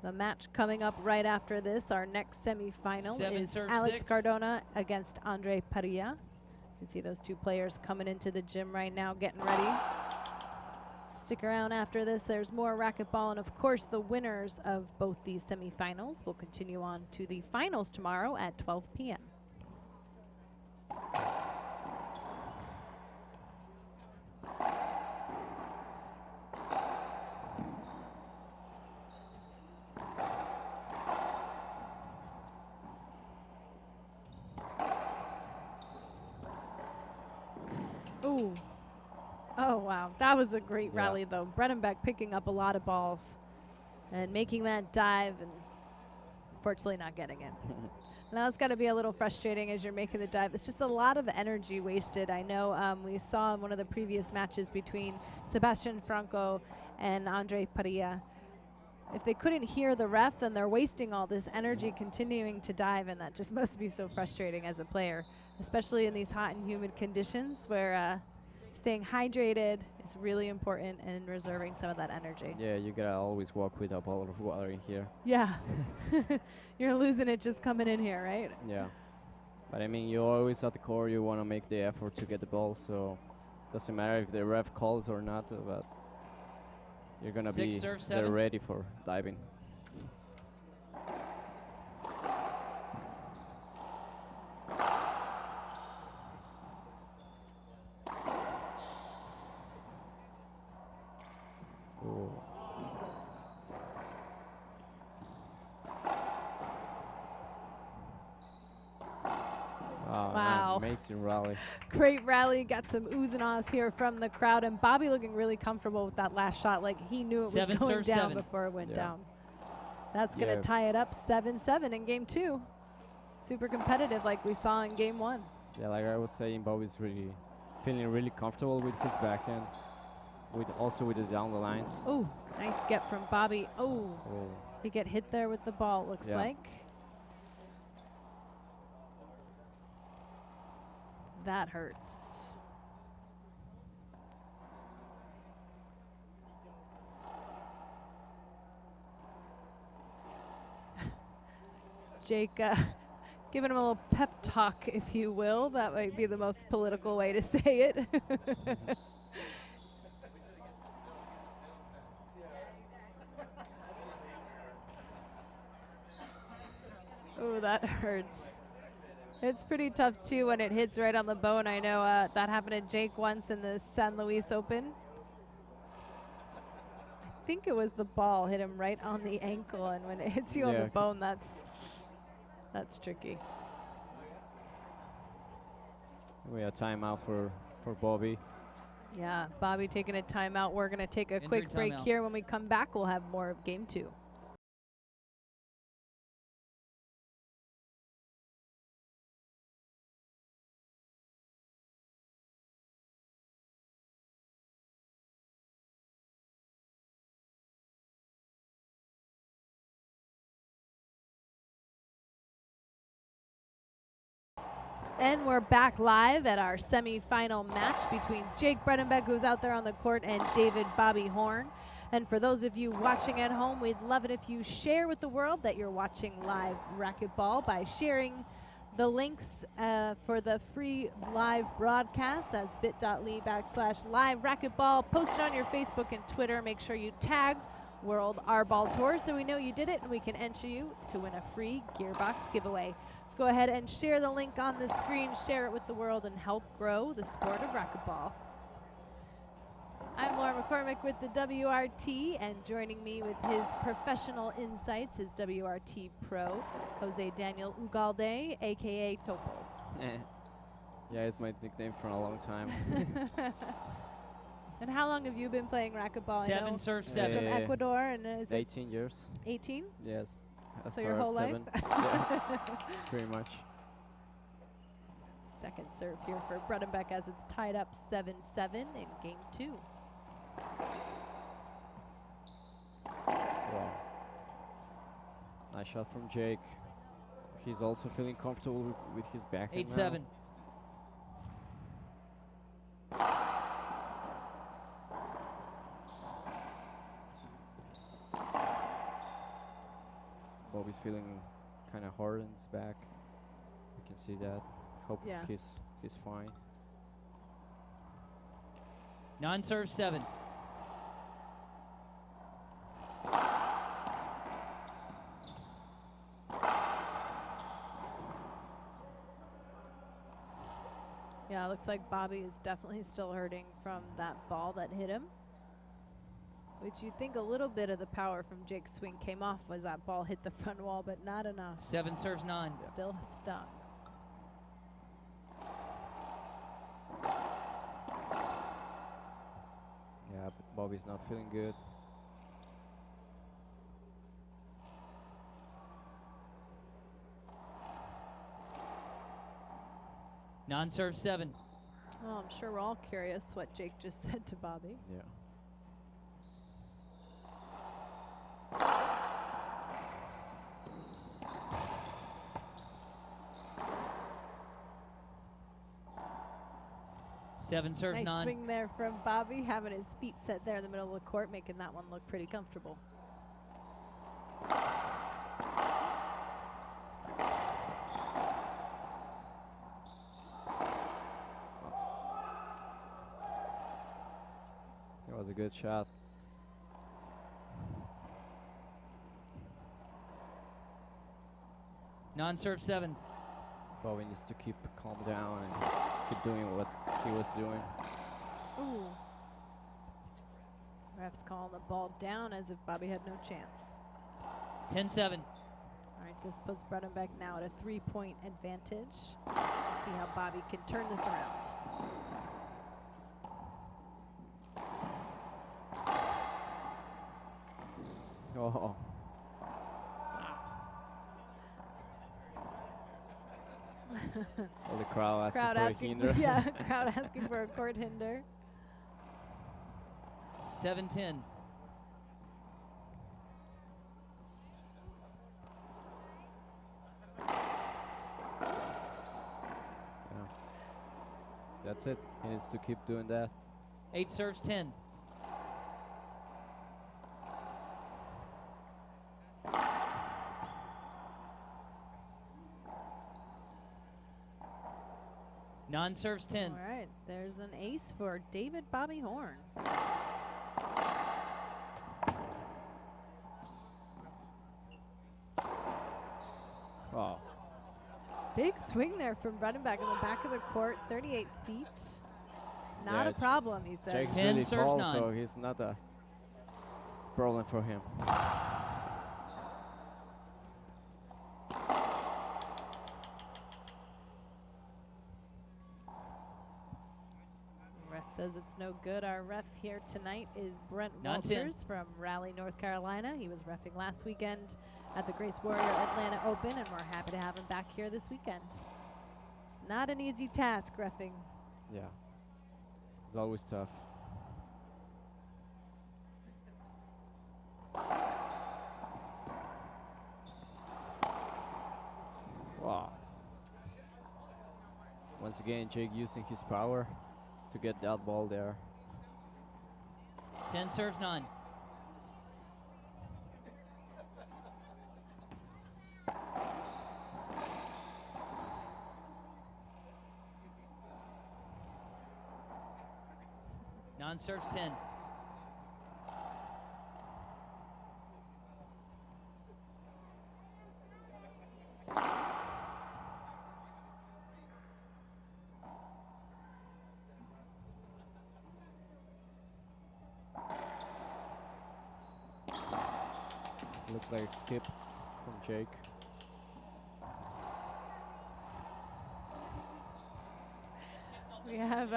[SPEAKER 1] The match coming up right after this, our next semifinal,
[SPEAKER 2] 7
[SPEAKER 1] is
[SPEAKER 2] serve
[SPEAKER 1] Alex
[SPEAKER 2] 6.
[SPEAKER 1] Cardona against Andre Parilla. You can see those two players coming into the gym right now, getting ready. Stick around after this. There's more racquetball, and of course, the winners of both these semifinals will continue on to the finals tomorrow at 12 p.m. Ooh. Oh, wow. That was a great
[SPEAKER 3] Yeah.
[SPEAKER 1] rally, though. Bredenbeck picking up a lot of balls and making that dive, and unfortunately not getting it. Now it's got to be a little frustrating as you're making the dive. It's just a lot of energy wasted. I know we saw in one of the previous matches between Sebastian Franco and Andre Parilla. If they couldn't hear the ref, then they're wasting all this energy continuing to dive, and that just must be so frustrating as a player, especially in these hot and humid conditions where staying hydrated is really important and reserving some of that energy.
[SPEAKER 3] Yeah, you gotta always walk with a bottle of water in here.
[SPEAKER 1] Yeah. You're losing it just coming in here, right?
[SPEAKER 3] Yeah. But I mean, you're always at the core, you wanna make the effort to get the ball, so doesn't matter if the ref calls or not, but you're gonna
[SPEAKER 2] 6
[SPEAKER 3] be
[SPEAKER 2] serve
[SPEAKER 3] there
[SPEAKER 2] 7.
[SPEAKER 3] ready for diving. Ooh.
[SPEAKER 1] Wow.
[SPEAKER 3] Amazing rally.
[SPEAKER 1] Great rally. Got some oohs and ahs here from the crowd, and Bobby looking really comfortable with that last shot, like he knew it was
[SPEAKER 2] 7
[SPEAKER 1] going
[SPEAKER 2] serve
[SPEAKER 1] down
[SPEAKER 2] 7.
[SPEAKER 1] before it went
[SPEAKER 3] Yeah.
[SPEAKER 1] down. That's going to
[SPEAKER 3] Yeah.
[SPEAKER 1] tie it up 7-7 in game 2. Super competitive like we saw in game 1.
[SPEAKER 3] Yeah, like I was saying, Bobby's really feeling really comfortable with his backhand, also with the down the lines.
[SPEAKER 1] Oh, nice get from Bobby. Oh,
[SPEAKER 3] Oh.
[SPEAKER 1] he get hit there with the ball, looks
[SPEAKER 3] Yeah.
[SPEAKER 1] like. That hurts. Jake Giving him a little pep talk, if you will. That might be the most political way to say it. Oh, that hurts. It's pretty tough, too, when it hits right on the bone. I know that happened to Jake once in the San Luis Open. I think it was the ball hit him right on the ankle, and when it hits you on the bone, that's tricky.
[SPEAKER 3] We have timeout for Bobby.
[SPEAKER 1] Yeah, Bobby taking a timeout. We're going to take a quick break here. When we come back, we'll have more of game 2. And we're back live at our semifinal match between Jake Bredenbeck, who's out there on the court, and David Bobby Horn. And for those of you watching at home, we'd love it if you share with the world that you're watching live racquetball by sharing the links for the free live broadcast. That's bit.ly/live racquetball. Post it on your Facebook and Twitter. Make sure you tag World R-Ball Tour so we know you did it and we can enter you to win a free Gearbox giveaway. Go ahead and share the link on the screen, share it with the world, and help grow the sport of racquetball. I'm Laura McCormick with the WRT, and joining me with his professional insights is WRT Pro, Jose Daniel Ugalde, a.k.a. Topo.
[SPEAKER 3] Yeah, it's my nickname for a long time.
[SPEAKER 1] And how long have you been playing racquetball?
[SPEAKER 2] 7 serve 7.
[SPEAKER 1] From Ecuador, and is
[SPEAKER 3] 18 years.
[SPEAKER 1] 18?
[SPEAKER 3] Yes.
[SPEAKER 1] So your whole life?
[SPEAKER 3] Yeah, pretty much.
[SPEAKER 1] Second serve here for Bredenbeck as it's tied up 7-7 in game 2.
[SPEAKER 3] Wow. Nice shot from Jake. He's also feeling comfortable with his backhand
[SPEAKER 2] 8-7.
[SPEAKER 3] Bobby's feeling kind of hard in his back. You can see that. Hope he's fine.
[SPEAKER 2] 9 serve 7.
[SPEAKER 1] Yeah, it looks like Bobby is definitely still hurting from that ball that hit him. Which you think a little bit of the power from Jake's swing came off as that ball hit the front wall, but not enough.
[SPEAKER 2] 7 serves 9.
[SPEAKER 1] Still stung.
[SPEAKER 3] Yeah, but Bobby's not feeling good.
[SPEAKER 2] Non-serve 7.
[SPEAKER 1] Well, I'm sure we're all curious what Jake just said to Bobby.
[SPEAKER 3] Yeah.
[SPEAKER 2] Seven serves
[SPEAKER 1] nice
[SPEAKER 2] 9.
[SPEAKER 1] Swing there from Bobby, having his feet set there in the middle of the court, making that one look pretty comfortable.
[SPEAKER 3] That was a good shot.
[SPEAKER 2] Non-serve 7.
[SPEAKER 3] Bobby needs to keep calm down and keep doing what he was doing.
[SPEAKER 1] Ooh. Ref's calling the ball down as if Bobby had no chance.
[SPEAKER 2] 10-7.
[SPEAKER 1] All right, this puts Bredenbeck now at a 3-point advantage. Let's see how Bobby can turn this around.
[SPEAKER 3] Oh. Well, the crowd asking for a hinder.
[SPEAKER 1] Yeah, crowd asking for a court hinder.
[SPEAKER 2] 7-10.
[SPEAKER 3] Yeah. That's it. He needs to keep doing that.
[SPEAKER 2] 8 serves 10. Non-serves 10.
[SPEAKER 1] All right, there's an ace for David Bobby Horn.
[SPEAKER 3] Wow.
[SPEAKER 1] Big swing there from Bredenbeck in the back of the court, 38 feet. Not
[SPEAKER 3] Yeah,
[SPEAKER 1] a problem, he said.
[SPEAKER 3] Jake's
[SPEAKER 2] 10
[SPEAKER 3] really
[SPEAKER 2] serves
[SPEAKER 3] tall,
[SPEAKER 2] 9.
[SPEAKER 3] so he's not a problem for him.
[SPEAKER 1] Ref says it's no good. Our ref here tonight is Brent
[SPEAKER 2] Non-10.
[SPEAKER 1] Walters from Raleigh, North Carolina. He was reffing last weekend at the Grace Warrior Atlanta Open, and we're happy to have him back here this weekend. It's not an easy task, reffing.
[SPEAKER 3] Yeah. It's always tough. Wow. Once again, Jake using his power to get that ball there.
[SPEAKER 2] 10 serves 9. Non-serves 10.
[SPEAKER 3] Looks like a skip from Jake.
[SPEAKER 1] We have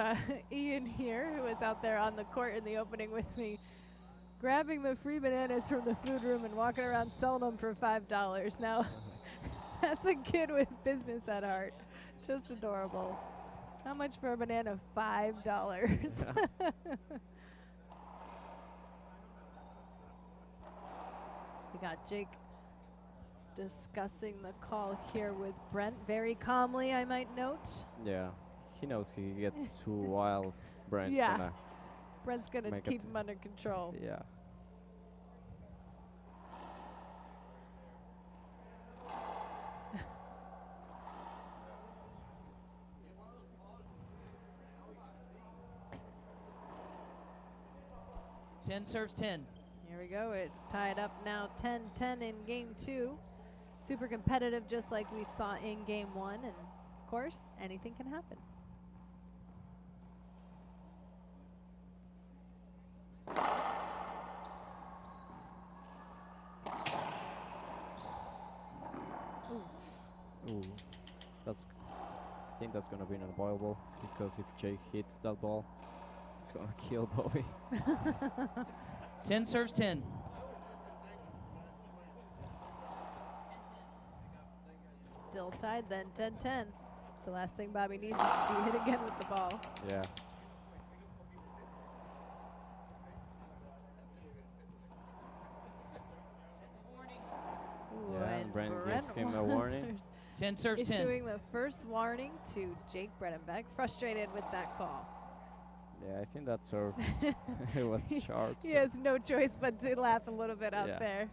[SPEAKER 1] Ian here, who was out there on the court in the opening with me, grabbing the free bananas from the food room and walking around selling them for $5. Now, that's a kid with business at heart. Just adorable. How much for a banana? $5.
[SPEAKER 3] Yeah.
[SPEAKER 1] We got Jake discussing the call here with Brent very calmly, I might note.
[SPEAKER 3] Yeah. He knows he gets too wild. Brent's
[SPEAKER 1] Yeah.
[SPEAKER 3] gonna.
[SPEAKER 1] Brent's going to
[SPEAKER 3] Make
[SPEAKER 1] keep
[SPEAKER 3] it
[SPEAKER 1] him under control.
[SPEAKER 3] Yeah.
[SPEAKER 2] Ten serves 10.
[SPEAKER 1] Here we go. It's tied up now 10-10 in game 2. Super competitive, just like we saw in game 1. And, of course, anything can happen.
[SPEAKER 3] Ooh. That's. I think that's gonna be an unavoidable because if Jake hits that ball, it's gonna kill Bobby.
[SPEAKER 2] 10 serves 10.
[SPEAKER 1] Still tied then, 10-10. The last thing Bobby needs is to be hit again with the ball.
[SPEAKER 3] Yeah.
[SPEAKER 1] Ooh,
[SPEAKER 3] Yeah, and Brent gives
[SPEAKER 1] Brent
[SPEAKER 3] him a warning.
[SPEAKER 1] Walters
[SPEAKER 2] 10 serves 10.
[SPEAKER 1] issuing the first warning to Jake Bredenbeck, frustrated with that call.
[SPEAKER 3] Yeah, I think that serve it was sharp.
[SPEAKER 1] He has no choice but to laugh a little bit out
[SPEAKER 3] Yeah.
[SPEAKER 1] there.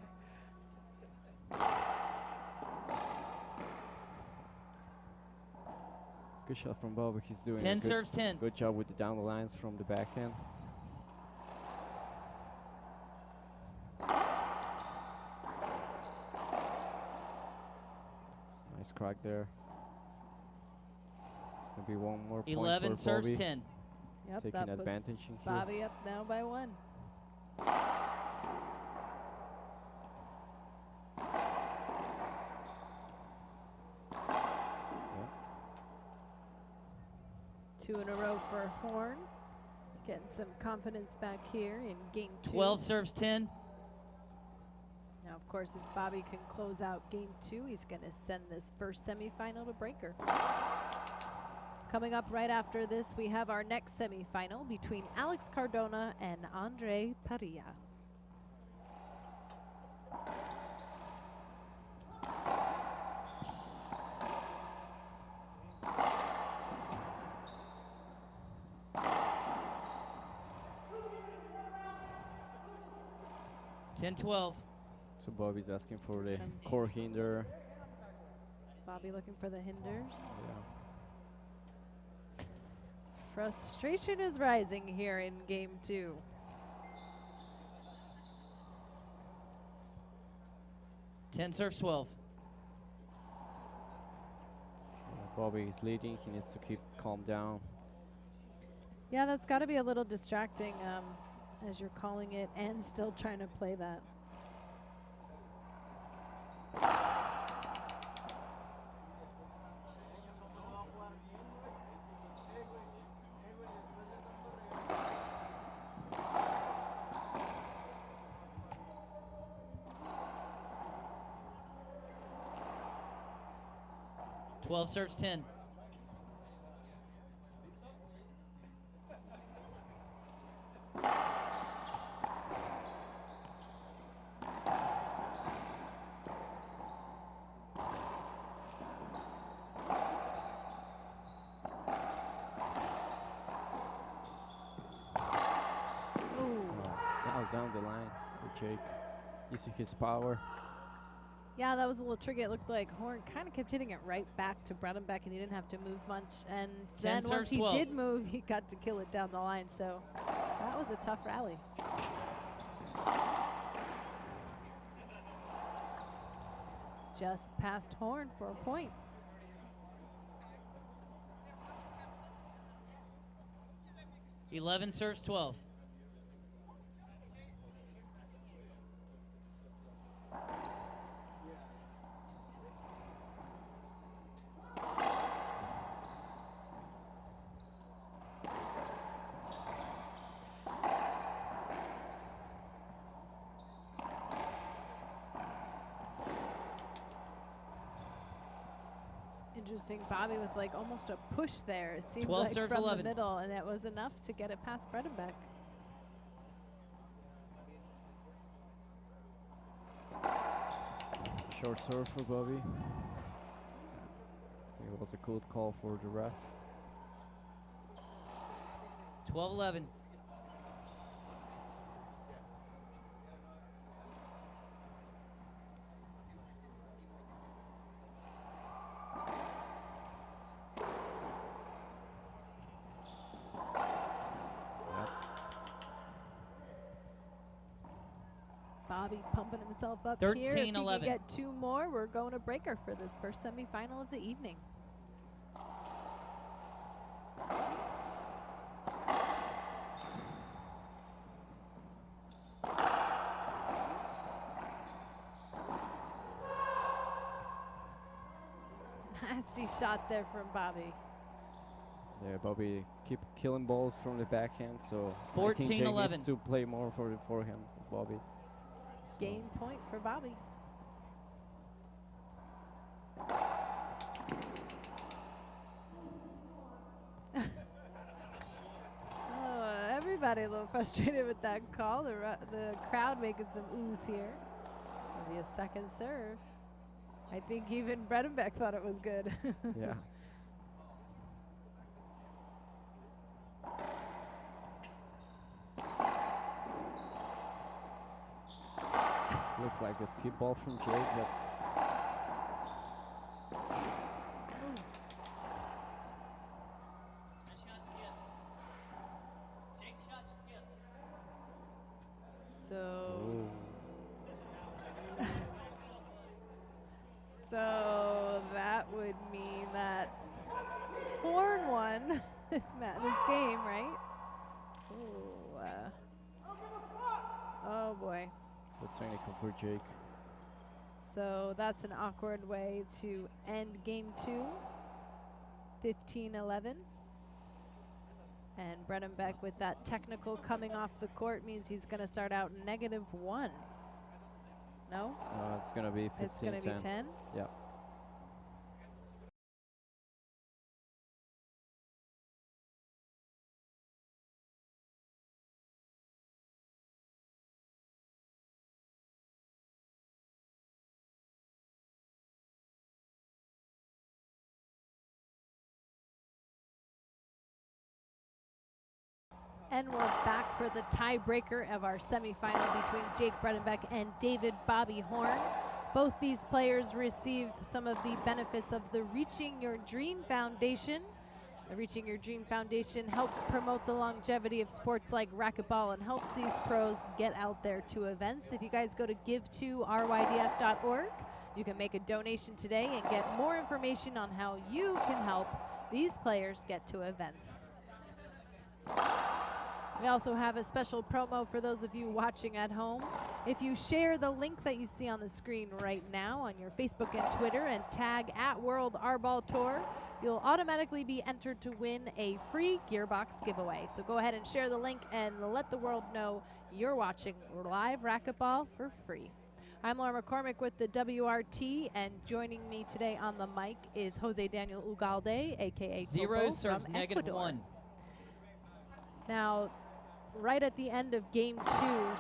[SPEAKER 3] Good shot from Bobby. He's doing
[SPEAKER 2] 10
[SPEAKER 3] a good,
[SPEAKER 2] serves 10.
[SPEAKER 3] good job with the down the lines from the backhand. Nice crack there. It's gonna be one more point
[SPEAKER 2] 11
[SPEAKER 3] for
[SPEAKER 2] serves
[SPEAKER 3] Bobby.
[SPEAKER 2] 10.
[SPEAKER 1] Yep,
[SPEAKER 3] Taking
[SPEAKER 1] that puts
[SPEAKER 3] advantage in here.
[SPEAKER 1] Bobby up now by 1.
[SPEAKER 3] Yeah.
[SPEAKER 1] 2 in a row for Horn. Getting some confidence back here in game 2.
[SPEAKER 2] 12 serves 10.
[SPEAKER 1] Now, of course, if Bobby can close out game 2, he's going to send this first semifinal to breaker. Coming up right after this, we have our next semifinal between Alex Cardona and Andre Parilla.
[SPEAKER 2] Ten 12.
[SPEAKER 3] So Bobby's asking for the
[SPEAKER 1] Comes
[SPEAKER 3] core hinder.
[SPEAKER 1] Bobby looking for the hinders.
[SPEAKER 3] Yeah.
[SPEAKER 1] Frustration is rising here in game 2.
[SPEAKER 2] Ten serves 12.
[SPEAKER 3] Bobby is leading. He needs to keep calm down.
[SPEAKER 1] Yeah, that's got to be a little distracting as you're calling it and still trying to play that.
[SPEAKER 2] Twelve serves 10.
[SPEAKER 3] That was down the line for Jake. You see his power.
[SPEAKER 1] Yeah, that was a little tricky. It looked like Horn kind of kept hitting it right back to Bredenbeck, and he didn't have to move much. And then once he
[SPEAKER 2] 12.
[SPEAKER 1] did move, he got to kill it down the line. So that was a tough rally. Just past Horn for a point.
[SPEAKER 2] Eleven serves 12.
[SPEAKER 1] Interesting, Bobby with like almost a push there. It seemed
[SPEAKER 2] 12
[SPEAKER 1] like
[SPEAKER 2] serves
[SPEAKER 1] from
[SPEAKER 2] 11.
[SPEAKER 1] the middle, and that was enough to get it past Bredenbeck.
[SPEAKER 3] Short serve for Bobby. I think it was a good call for the ref.
[SPEAKER 2] 12-11.
[SPEAKER 1] Bobby pumping himself up
[SPEAKER 2] 13,
[SPEAKER 1] here. If he can
[SPEAKER 2] 11.
[SPEAKER 1] get 2 more, we're going to breaker for this first semifinal of the evening. Nasty shot there from Bobby.
[SPEAKER 3] Yeah, Bobby keep killing balls from the backhand, so I think Jake
[SPEAKER 2] 14-11.
[SPEAKER 3] needs to play more for the forehand, Bobby.
[SPEAKER 1] Game point for Bobby. Oh, everybody a little frustrated with that call. The crowd making some oohs here. That'll be a second serve. I think even Bredenbeck thought it was good.
[SPEAKER 3] Yeah. Looks like a skip ball from Jake, but
[SPEAKER 1] So that would mean that Horn won this game, right? Ooh, oh boy.
[SPEAKER 3] that's technical for Jake.
[SPEAKER 1] So that's an awkward way to end game 2. 15-11. And Bredenbeck with that technical coming off the court means he's going to start out -1. No?
[SPEAKER 3] It's going to be 15-10.
[SPEAKER 1] It's going to be 10?
[SPEAKER 3] Yeah.
[SPEAKER 1] And we're back for the tiebreaker of our semifinal between Jake Bredenbeck and David Bobby Horn. Both these players receive some of the benefits of the Reaching Your Dream Foundation. The Reaching Your Dream Foundation helps promote the longevity of sports like racquetball and helps these pros get out there to events. If you guys go to give2rydf.org, you can make a donation today and get more information on how you can help these players get to events. We also have a special promo for those of you watching at home. If you share the link that you see on the screen right now on your Facebook and Twitter and tag @WorldRBallTour, you'll automatically be entered to win a free Gearbox giveaway. So go ahead and share the link and let the world know you're watching live racquetball for free. I'm Laura McCormick with the WRT, and joining me today on the mic is Jose Daniel Ugalde, aka
[SPEAKER 2] Zero
[SPEAKER 1] Topo
[SPEAKER 2] serves
[SPEAKER 1] from
[SPEAKER 2] negative
[SPEAKER 1] Ecuador.
[SPEAKER 2] 1.
[SPEAKER 1] Now, right at the end of game 2,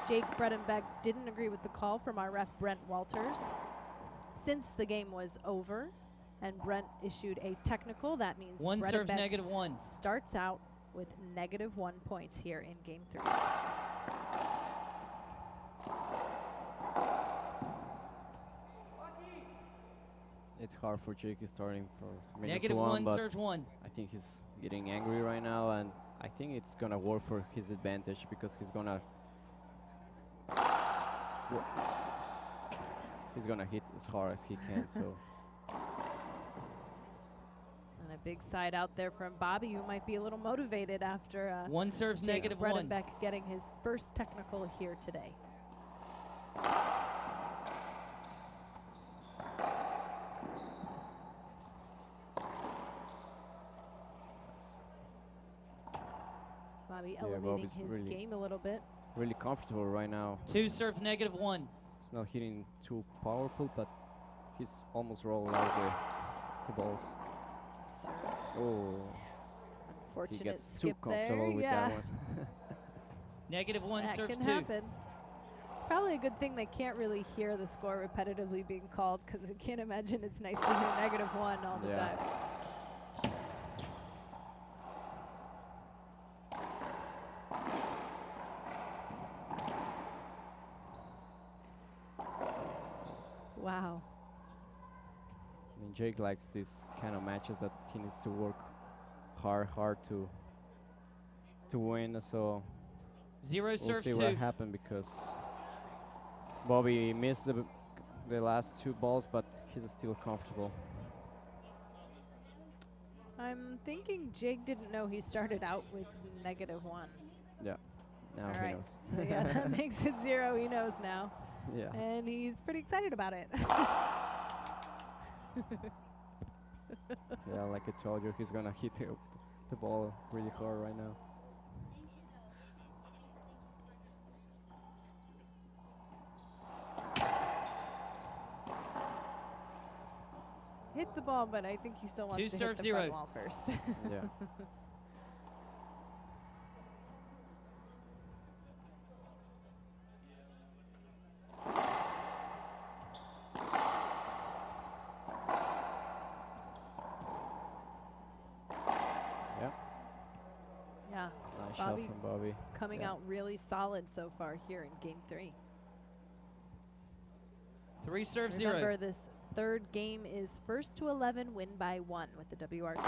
[SPEAKER 1] Jake Bredenbeck didn't agree with the call from our ref Brent Walters. Since the game was over and Brent issued a technical, that means
[SPEAKER 2] One serves
[SPEAKER 1] Bredenbeck
[SPEAKER 2] negative 1.
[SPEAKER 1] starts out with -1 points here in game 3.
[SPEAKER 3] It's hard for Jake starting for
[SPEAKER 2] Negative
[SPEAKER 3] -1,
[SPEAKER 2] 1
[SPEAKER 3] but
[SPEAKER 2] serves 1.
[SPEAKER 3] I think he's getting angry right now, and I think it's gonna work for his advantage because he's gonna hit as hard as he can. So
[SPEAKER 1] And a big side out there from Bobby, who might be a little motivated after
[SPEAKER 2] One serves
[SPEAKER 1] Jake
[SPEAKER 2] negative 1.
[SPEAKER 1] Bredenbeck getting his first technical here today. Bobby elevating
[SPEAKER 3] Bobby's
[SPEAKER 1] his
[SPEAKER 3] really-
[SPEAKER 1] game a little bit.
[SPEAKER 3] really comfortable right now.
[SPEAKER 2] 2 serves negative 1.
[SPEAKER 3] He's not hitting too powerful, but he's almost rolled out the balls. Oh, he
[SPEAKER 1] Unfortunate
[SPEAKER 3] gets too
[SPEAKER 1] skip
[SPEAKER 3] comfortable
[SPEAKER 1] there.
[SPEAKER 3] with
[SPEAKER 1] Yeah,
[SPEAKER 3] that one.
[SPEAKER 2] Negative 1
[SPEAKER 1] that
[SPEAKER 2] serves
[SPEAKER 1] can
[SPEAKER 2] 2.
[SPEAKER 1] happen. It's probably a good thing they can't really hear the score repetitively being called, because I can't imagine it's nice to hear -1 all the
[SPEAKER 3] Yeah.
[SPEAKER 1] time. Wow.
[SPEAKER 3] I mean, Jake likes these kind of matches that he needs to work hard to win. So
[SPEAKER 2] 0
[SPEAKER 3] we'll
[SPEAKER 2] serves
[SPEAKER 3] see
[SPEAKER 2] 2.
[SPEAKER 3] what happened, because Bobby missed the last 2 balls, but he's still comfortable.
[SPEAKER 1] I'm thinking Jake didn't know he started out with -1.
[SPEAKER 3] Yeah, now
[SPEAKER 1] All
[SPEAKER 3] he
[SPEAKER 1] right.
[SPEAKER 3] knows.
[SPEAKER 1] So yeah, that makes it 0. He knows now.
[SPEAKER 3] Yeah.
[SPEAKER 1] And he's pretty excited about it.
[SPEAKER 3] Yeah, like I told you, he's gonna hit the ball really hard right now.
[SPEAKER 1] Hit the ball, but I think he still wants
[SPEAKER 2] 2
[SPEAKER 1] to hit
[SPEAKER 2] serves
[SPEAKER 1] the
[SPEAKER 2] 0.
[SPEAKER 1] front wall first.
[SPEAKER 3] Yeah.
[SPEAKER 1] Yeah,
[SPEAKER 3] Nice
[SPEAKER 1] Bobby
[SPEAKER 3] shot from Bobby.
[SPEAKER 1] coming
[SPEAKER 3] Yeah.
[SPEAKER 1] out really solid so far here in game 3.
[SPEAKER 2] 3 serves
[SPEAKER 1] Remember,
[SPEAKER 2] 0.
[SPEAKER 1] this third game is first to 11, win by 1 with the WRT.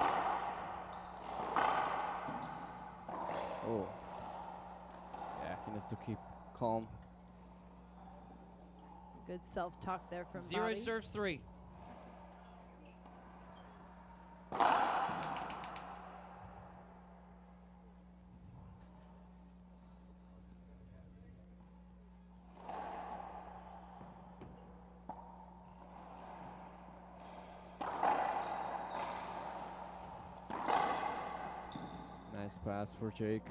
[SPEAKER 3] Oh. Yeah, he needs to keep calm.
[SPEAKER 1] Good self-talk there from
[SPEAKER 2] 0
[SPEAKER 1] Bobby.
[SPEAKER 2] serves 3.
[SPEAKER 3] Nice pass for Jake.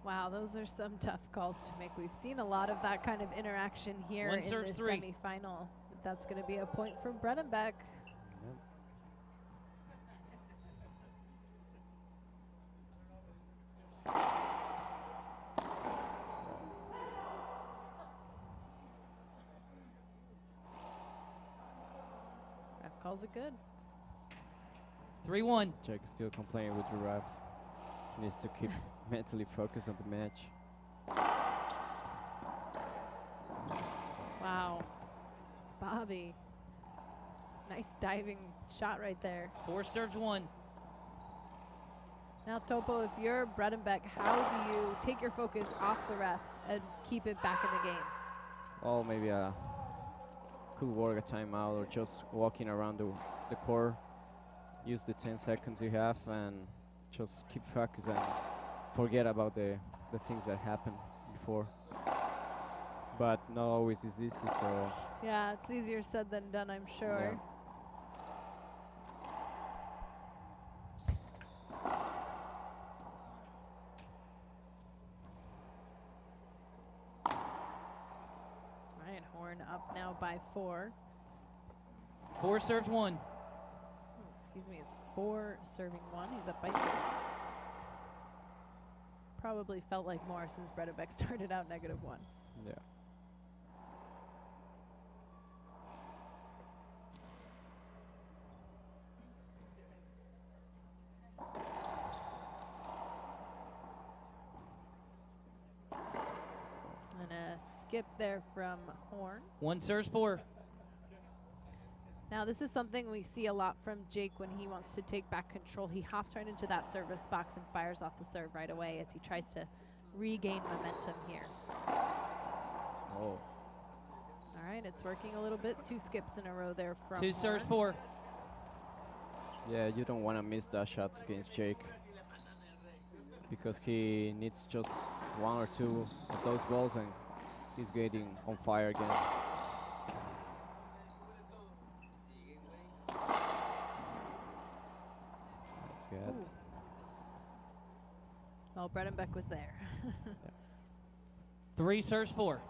[SPEAKER 1] Wow, those are some tough calls to make. We've seen a lot of that kind of interaction here
[SPEAKER 2] 1
[SPEAKER 1] in
[SPEAKER 2] serves
[SPEAKER 1] this
[SPEAKER 2] 3.
[SPEAKER 1] semifinal. But that's going to be a point from Bredenbeck.
[SPEAKER 3] Yep.
[SPEAKER 1] Ref calls it good.
[SPEAKER 2] 3-1.
[SPEAKER 3] Jake is still complaining with the ref. He needs to keep mentally focused on the match.
[SPEAKER 1] Wow. Bobby. Nice diving shot right there.
[SPEAKER 2] 4 serves 1.
[SPEAKER 1] Now, Topo, if you're Bredenbeck, how do you take your focus off the ref and keep it back in the game?
[SPEAKER 3] Or maybe could work a timeout or just walking around the court. Use the 10 seconds you have and just keep focus and forget about the things that happened before. But not always is easy, so
[SPEAKER 1] Yeah, it's easier said than done, I'm sure.
[SPEAKER 3] yeah.
[SPEAKER 1] Ryan Horn up now by 4.
[SPEAKER 2] 4 serves 1.
[SPEAKER 1] Oh, excuse me, it's 4 serving 1. He's up by 2. Probably felt like more since Bredenbeck started out -1.
[SPEAKER 3] Yeah.
[SPEAKER 1] And a skip there from Horn.
[SPEAKER 2] 1 serves 4.
[SPEAKER 1] Now this is something we see a lot from Jake when he wants to take back control. He hops right into that service box and fires off the serve right away as he tries to regain momentum here.
[SPEAKER 3] Oh.
[SPEAKER 1] All right, it's working a little bit. 2 skips in a row there from
[SPEAKER 2] 2 serves
[SPEAKER 1] Horn.
[SPEAKER 2] 4.
[SPEAKER 3] Yeah, you don't want to miss that shots against Jake because he needs just 1 or 2 of those balls and he's getting on fire again. Nice get.
[SPEAKER 1] Ooh. Well, Bredenbeck was there.
[SPEAKER 2] 3 serves 4.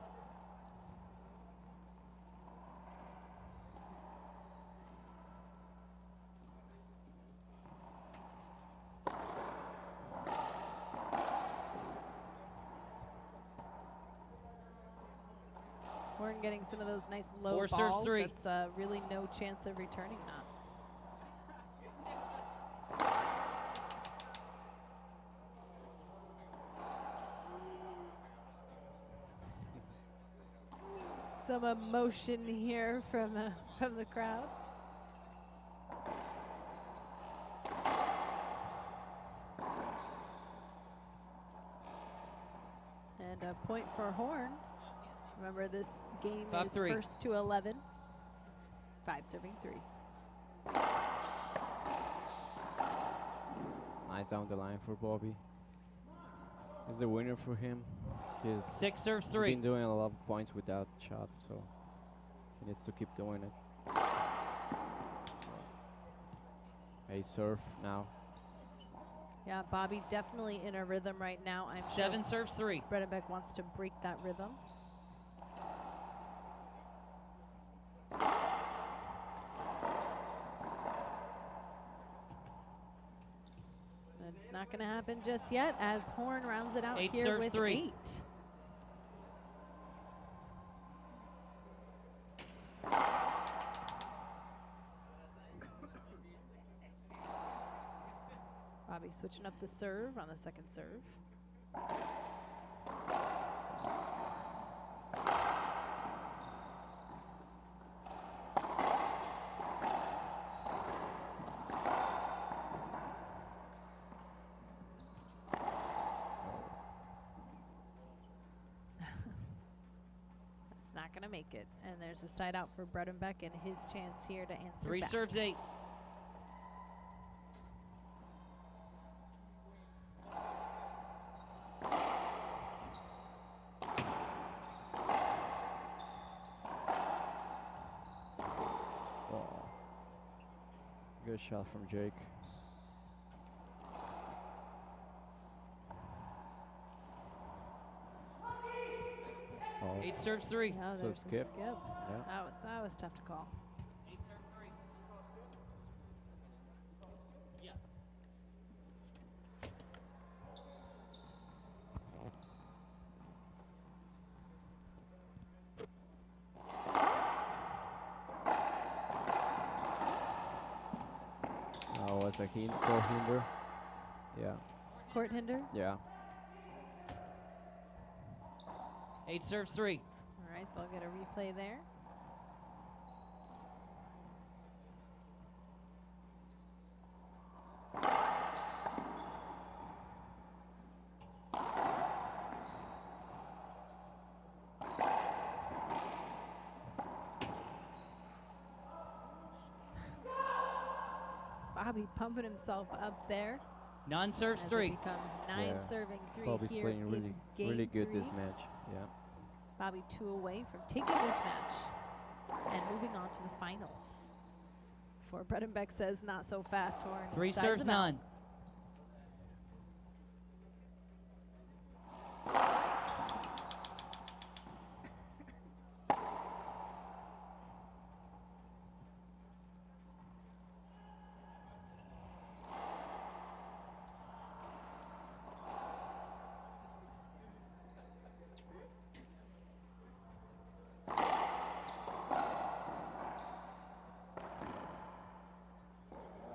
[SPEAKER 1] Horn getting some of those nice low
[SPEAKER 2] 4 serves
[SPEAKER 1] balls.
[SPEAKER 2] 3.
[SPEAKER 1] That's really no chance of returning that. Some emotion here from the crowd. And a point for Horn. Remember, this game is
[SPEAKER 2] 5-3.
[SPEAKER 1] first to 11. 5 serving 3.
[SPEAKER 3] Nice down the line for Bobby. It's the winner for him. He's
[SPEAKER 2] 6 serves 3.
[SPEAKER 3] been doing a lot of points with that shot, so he needs to keep doing it. A serve now.
[SPEAKER 1] Yeah, Bobby definitely in a rhythm right now. I'm
[SPEAKER 2] 7
[SPEAKER 1] sure
[SPEAKER 2] serves 3.
[SPEAKER 1] Bredenbeck wants to break that rhythm. And it's not going to happen just yet as Horn rounds it out
[SPEAKER 2] 8
[SPEAKER 1] here
[SPEAKER 2] serves
[SPEAKER 1] with
[SPEAKER 2] 3.
[SPEAKER 1] 8. Bobby switching up the serve on the second serve. That's not going to make it. And there's a side out for Bredenbeck and his chance here to answer
[SPEAKER 2] 3
[SPEAKER 1] back.
[SPEAKER 2] serves 8.
[SPEAKER 3] Good shot from Jake. Oh.
[SPEAKER 2] 8 serves 3.
[SPEAKER 1] Yeah,
[SPEAKER 3] So
[SPEAKER 1] there's a
[SPEAKER 3] skip.
[SPEAKER 1] skip.
[SPEAKER 3] Yeah.
[SPEAKER 1] That was tough to call.
[SPEAKER 2] 8 serves 3. Yeah.
[SPEAKER 3] Oh, was a hint for hinder. Yeah.
[SPEAKER 1] Court hinder.
[SPEAKER 3] Yeah.
[SPEAKER 2] 8 serves 3.
[SPEAKER 1] All right, they'll get a replay there. Bobby pumping himself up there.
[SPEAKER 2] Non-serves
[SPEAKER 1] as
[SPEAKER 2] 3.
[SPEAKER 1] It becomes 9
[SPEAKER 3] Yeah.
[SPEAKER 1] serving 3
[SPEAKER 3] Bobby's
[SPEAKER 1] here
[SPEAKER 3] playing
[SPEAKER 1] in
[SPEAKER 3] really,
[SPEAKER 1] game
[SPEAKER 3] really good
[SPEAKER 1] 3.
[SPEAKER 3] this match. Yeah.
[SPEAKER 1] Bobby 2 away from taking this match and moving on to the finals. For Bredenbeck says not so fast, Horn.
[SPEAKER 2] 3
[SPEAKER 1] Sides
[SPEAKER 2] serves
[SPEAKER 1] him out.
[SPEAKER 2] none.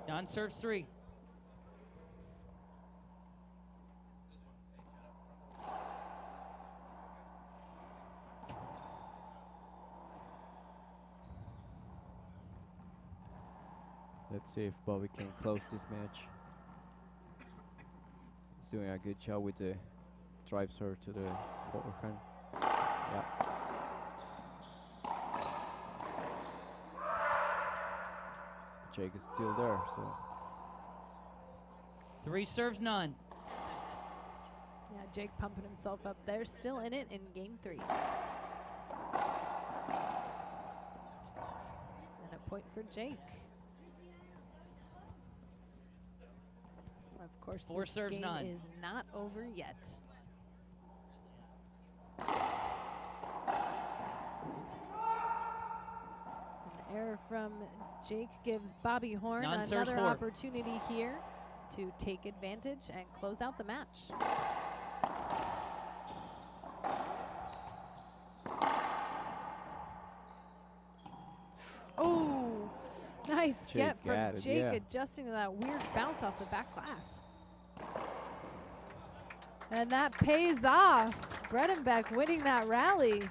[SPEAKER 2] Non-serves 3.
[SPEAKER 3] Let's see if Bobby can close this match. He's doing a good job with the drive serve to the forehand. Yeah. Jake is still there, so
[SPEAKER 2] 3 serves none.
[SPEAKER 1] Yeah, Jake pumping himself up there, still in it in game 3. And a point for Jake. Of course,
[SPEAKER 2] 4
[SPEAKER 1] this
[SPEAKER 2] serves
[SPEAKER 1] game
[SPEAKER 2] none.
[SPEAKER 1] is not over yet. An error from Jake gives Bobby Horn
[SPEAKER 2] Non-serves
[SPEAKER 1] another
[SPEAKER 2] 4.
[SPEAKER 1] opportunity here to take advantage and close out the match. Oh, nice
[SPEAKER 3] Jake
[SPEAKER 1] get from
[SPEAKER 3] got it,
[SPEAKER 1] Jake,
[SPEAKER 3] yeah.
[SPEAKER 1] adjusting to that weird bounce off the back glass. And that pays off. Bredenbeck winning that rally.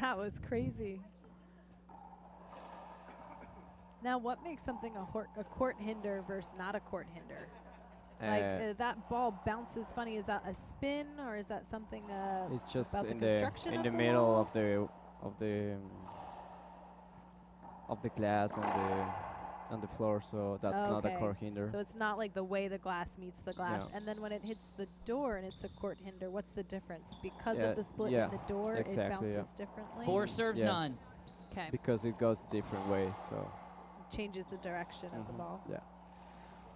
[SPEAKER 1] That was crazy. Now, what makes something a court hinder versus not a court hinder? Like that ball bounces funny. Is that a spin or is that something
[SPEAKER 3] it's just
[SPEAKER 1] about
[SPEAKER 3] in
[SPEAKER 1] the construction
[SPEAKER 3] in
[SPEAKER 1] of
[SPEAKER 3] the
[SPEAKER 1] the
[SPEAKER 3] middle
[SPEAKER 1] wall?
[SPEAKER 3] of the glass and the floor, so that's not a
[SPEAKER 1] Okay.
[SPEAKER 3] court hinder.
[SPEAKER 1] So it's not like the way the glass meets the glass.
[SPEAKER 3] No.
[SPEAKER 1] And then when it hits the door and it's a court hinder, what's the difference? Because
[SPEAKER 3] Yeah,
[SPEAKER 1] of the split
[SPEAKER 3] yeah,
[SPEAKER 1] in the door, it
[SPEAKER 3] exactly,
[SPEAKER 1] bounces differently?
[SPEAKER 2] 4 serves
[SPEAKER 3] Yeah.
[SPEAKER 2] none.
[SPEAKER 1] Okay.
[SPEAKER 3] Because it goes a different way, so
[SPEAKER 1] Changes the direction of the ball.
[SPEAKER 3] yeah.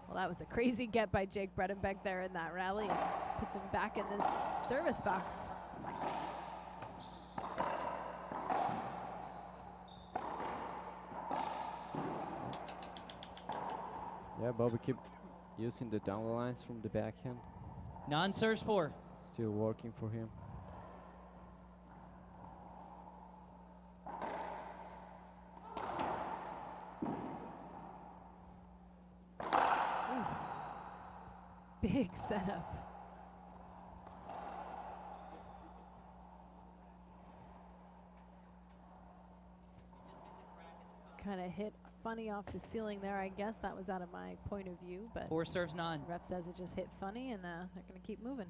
[SPEAKER 1] Well, that was a crazy get by Jake Bredenbeck there in that rally. And puts him back in this service box.
[SPEAKER 3] Yeah, Bobby keep using the down the lines from the backhand.
[SPEAKER 2] Non-serves 4.
[SPEAKER 3] Still working for him.
[SPEAKER 1] Big setup. Kind of hit funny off the ceiling there. I guess that was out of my point of view, but
[SPEAKER 2] 4 serves none.
[SPEAKER 1] ref says it just hit funny, and they're going to keep moving.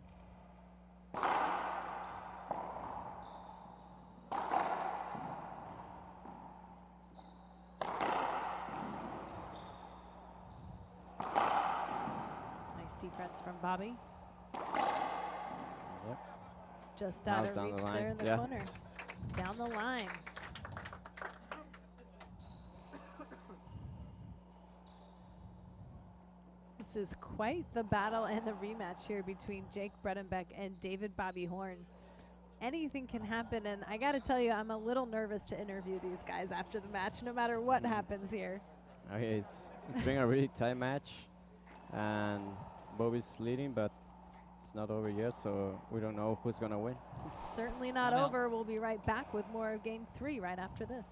[SPEAKER 1] Nice defense from Bobby.
[SPEAKER 3] Yep.
[SPEAKER 1] Just
[SPEAKER 3] Now
[SPEAKER 1] out
[SPEAKER 3] it's
[SPEAKER 1] of
[SPEAKER 3] down the
[SPEAKER 1] reach
[SPEAKER 3] line.
[SPEAKER 1] there in the
[SPEAKER 3] Yeah.
[SPEAKER 1] corner. Down the line. This is quite the battle and the rematch here between Jake Bredenbeck and David Bobby Horn. Anything can happen, and I got to tell you, I'm a little nervous to interview these guys after the match, no matter what happens here.
[SPEAKER 3] Okay, it's been a really tight match, and Bobby's leading, but it's not over yet, so we don't know who's gonna win.
[SPEAKER 1] Certainly not
[SPEAKER 2] Timeout.
[SPEAKER 1] over. We'll be right back with more of Game 3 right after this.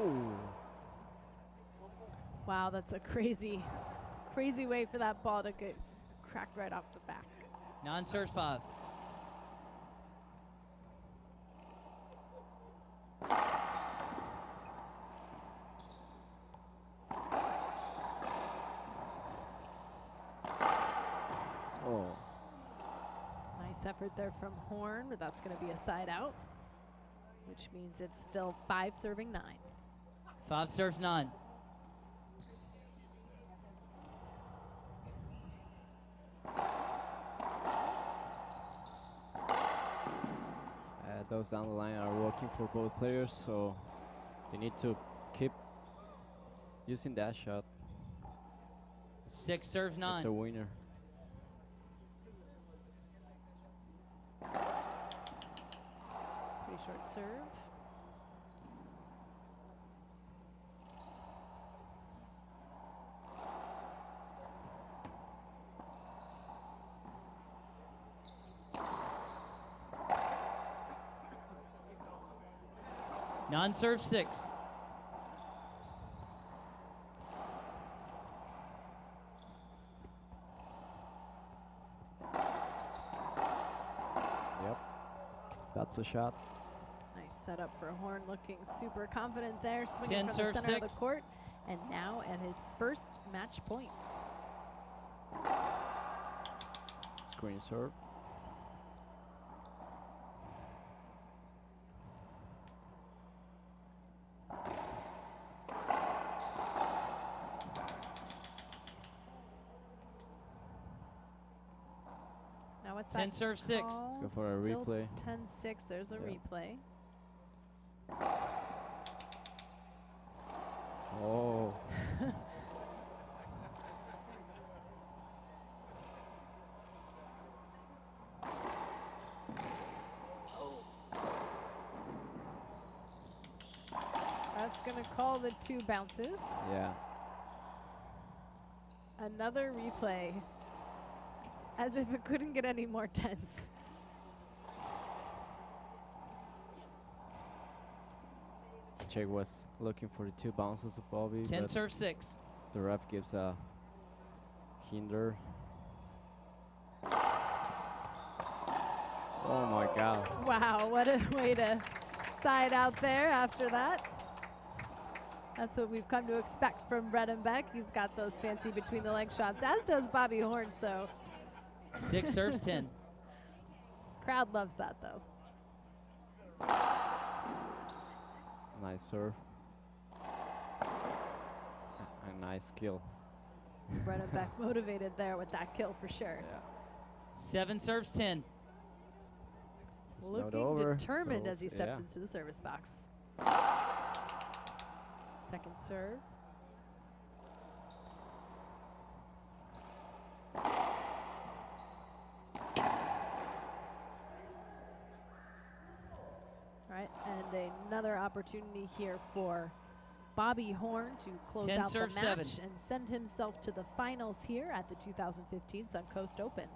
[SPEAKER 3] Ooh.
[SPEAKER 1] Wow, that's a crazy, crazy way for that ball to get cracked right off the back.
[SPEAKER 2] Non-serves 5.
[SPEAKER 3] Oh.
[SPEAKER 1] Nice effort there from Horn, but that's going to be a side out, which means it's still 5 serving 9.
[SPEAKER 2] 5 serves 9.
[SPEAKER 3] Those down the line are working for both players, so they need to keep using that shot.
[SPEAKER 2] 6 serves 9.
[SPEAKER 3] It's a winner.
[SPEAKER 1] Pretty short serve.
[SPEAKER 2] Non-serve 6.
[SPEAKER 3] Yep. That's a shot.
[SPEAKER 1] Nice setup for Horn, looking super confident there, swinging
[SPEAKER 2] 10
[SPEAKER 1] from the
[SPEAKER 2] serve
[SPEAKER 1] center of
[SPEAKER 2] 6.
[SPEAKER 1] the court, and now at his first match point.
[SPEAKER 3] Screen serve.
[SPEAKER 1] Now what's
[SPEAKER 2] 10
[SPEAKER 1] that
[SPEAKER 2] serve 6.
[SPEAKER 1] call?
[SPEAKER 3] Let's go for a
[SPEAKER 1] Still
[SPEAKER 3] replay.
[SPEAKER 1] 10-6, there's a
[SPEAKER 3] Yeah.
[SPEAKER 1] replay.
[SPEAKER 3] Oh.
[SPEAKER 1] That's going to call the 2 bounces.
[SPEAKER 3] Yeah.
[SPEAKER 1] Another replay, as if it couldn't get any more tense.
[SPEAKER 3] Jake was looking for the 2 bounces of Bobby,
[SPEAKER 2] 10
[SPEAKER 3] but
[SPEAKER 2] serve 6.
[SPEAKER 3] the ref gives a hinder. Oh my God.
[SPEAKER 1] Wow, what a way to side out there after that. That's what we've come to expect from Bredenbeck. He's got those fancy between the leg shots, as does Bobby Horn, so
[SPEAKER 2] 6 serves 10.
[SPEAKER 1] crowd loves that though.
[SPEAKER 3] Nice serve. A nice kill.
[SPEAKER 1] Bredenbeck motivated there with that kill for sure.
[SPEAKER 3] Yeah.
[SPEAKER 2] 7 serves 10.
[SPEAKER 3] It's not
[SPEAKER 1] Looking
[SPEAKER 3] over,
[SPEAKER 1] determined
[SPEAKER 3] so
[SPEAKER 1] as he
[SPEAKER 3] it's-
[SPEAKER 1] steps
[SPEAKER 3] yeah.
[SPEAKER 1] into the service box. Second serve. All right, and another opportunity here for Bobby Horn to close
[SPEAKER 2] 10
[SPEAKER 1] out the
[SPEAKER 2] serve
[SPEAKER 1] match
[SPEAKER 2] 7.
[SPEAKER 1] and send himself to the finals here at the 2015 Suncoast Open.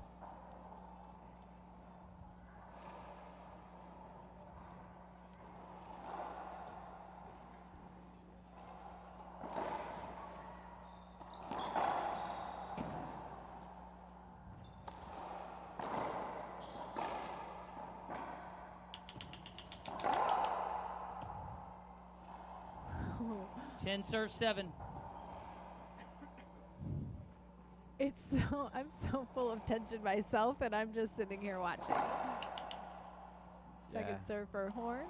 [SPEAKER 2] Ten serve 7.
[SPEAKER 1] It's so, I'm so full of tension myself, and I'm just sitting here watching. Second
[SPEAKER 3] Yeah.
[SPEAKER 1] serve for Horn.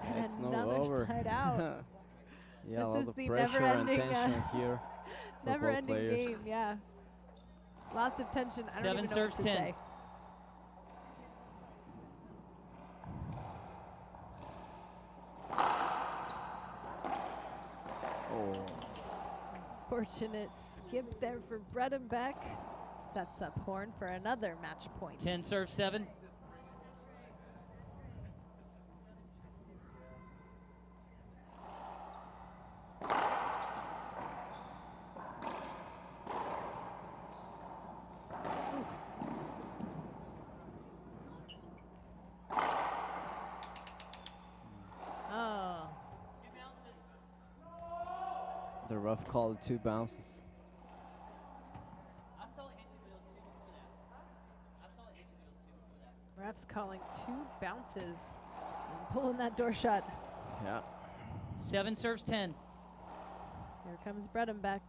[SPEAKER 3] Yeah, it's not
[SPEAKER 1] another
[SPEAKER 3] over.
[SPEAKER 1] side out.
[SPEAKER 3] Yeah, a
[SPEAKER 1] This
[SPEAKER 3] lot
[SPEAKER 1] is
[SPEAKER 3] of
[SPEAKER 1] the
[SPEAKER 3] pressure and
[SPEAKER 1] never-ending,
[SPEAKER 3] tension here for both
[SPEAKER 1] Never-ending
[SPEAKER 3] players.
[SPEAKER 1] game, yeah. Lots of tension. I don't
[SPEAKER 2] 7
[SPEAKER 1] even know
[SPEAKER 2] serves
[SPEAKER 1] what to
[SPEAKER 2] 10.
[SPEAKER 1] say.
[SPEAKER 3] Oh,
[SPEAKER 1] Fortunate skip there for Bredenbeck. Sets up Horn for another match point.
[SPEAKER 2] 10 serve 7.
[SPEAKER 3] the ref called 2 bounces.
[SPEAKER 1] Refs calling 2 bounces and pulling that door shut.
[SPEAKER 3] Yeah.
[SPEAKER 2] 7 serves 10.
[SPEAKER 1] Here comes Bredenbeck.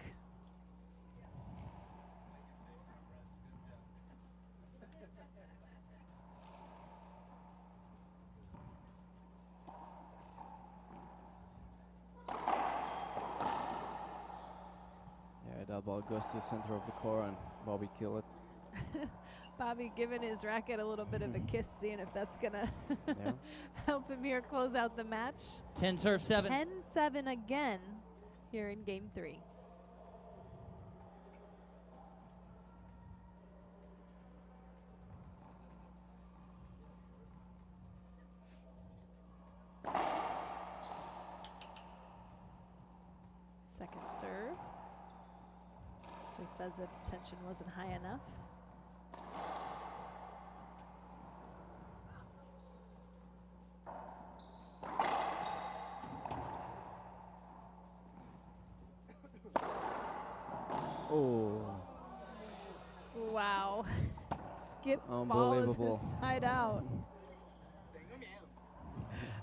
[SPEAKER 3] Yeah, that ball goes to the center of the court and Bobby kill it.
[SPEAKER 1] Bobby giving his racket a little bit of a kiss, seeing if that's going to
[SPEAKER 3] Yeah.
[SPEAKER 1] help him here close out the match.
[SPEAKER 2] 10 serves 7.
[SPEAKER 1] 10-7 again here in game 3. Second serve. Just as if tension wasn't high enough.
[SPEAKER 3] Oh,
[SPEAKER 1] Wow. Skip ball is
[SPEAKER 3] unbelievable.
[SPEAKER 1] side out.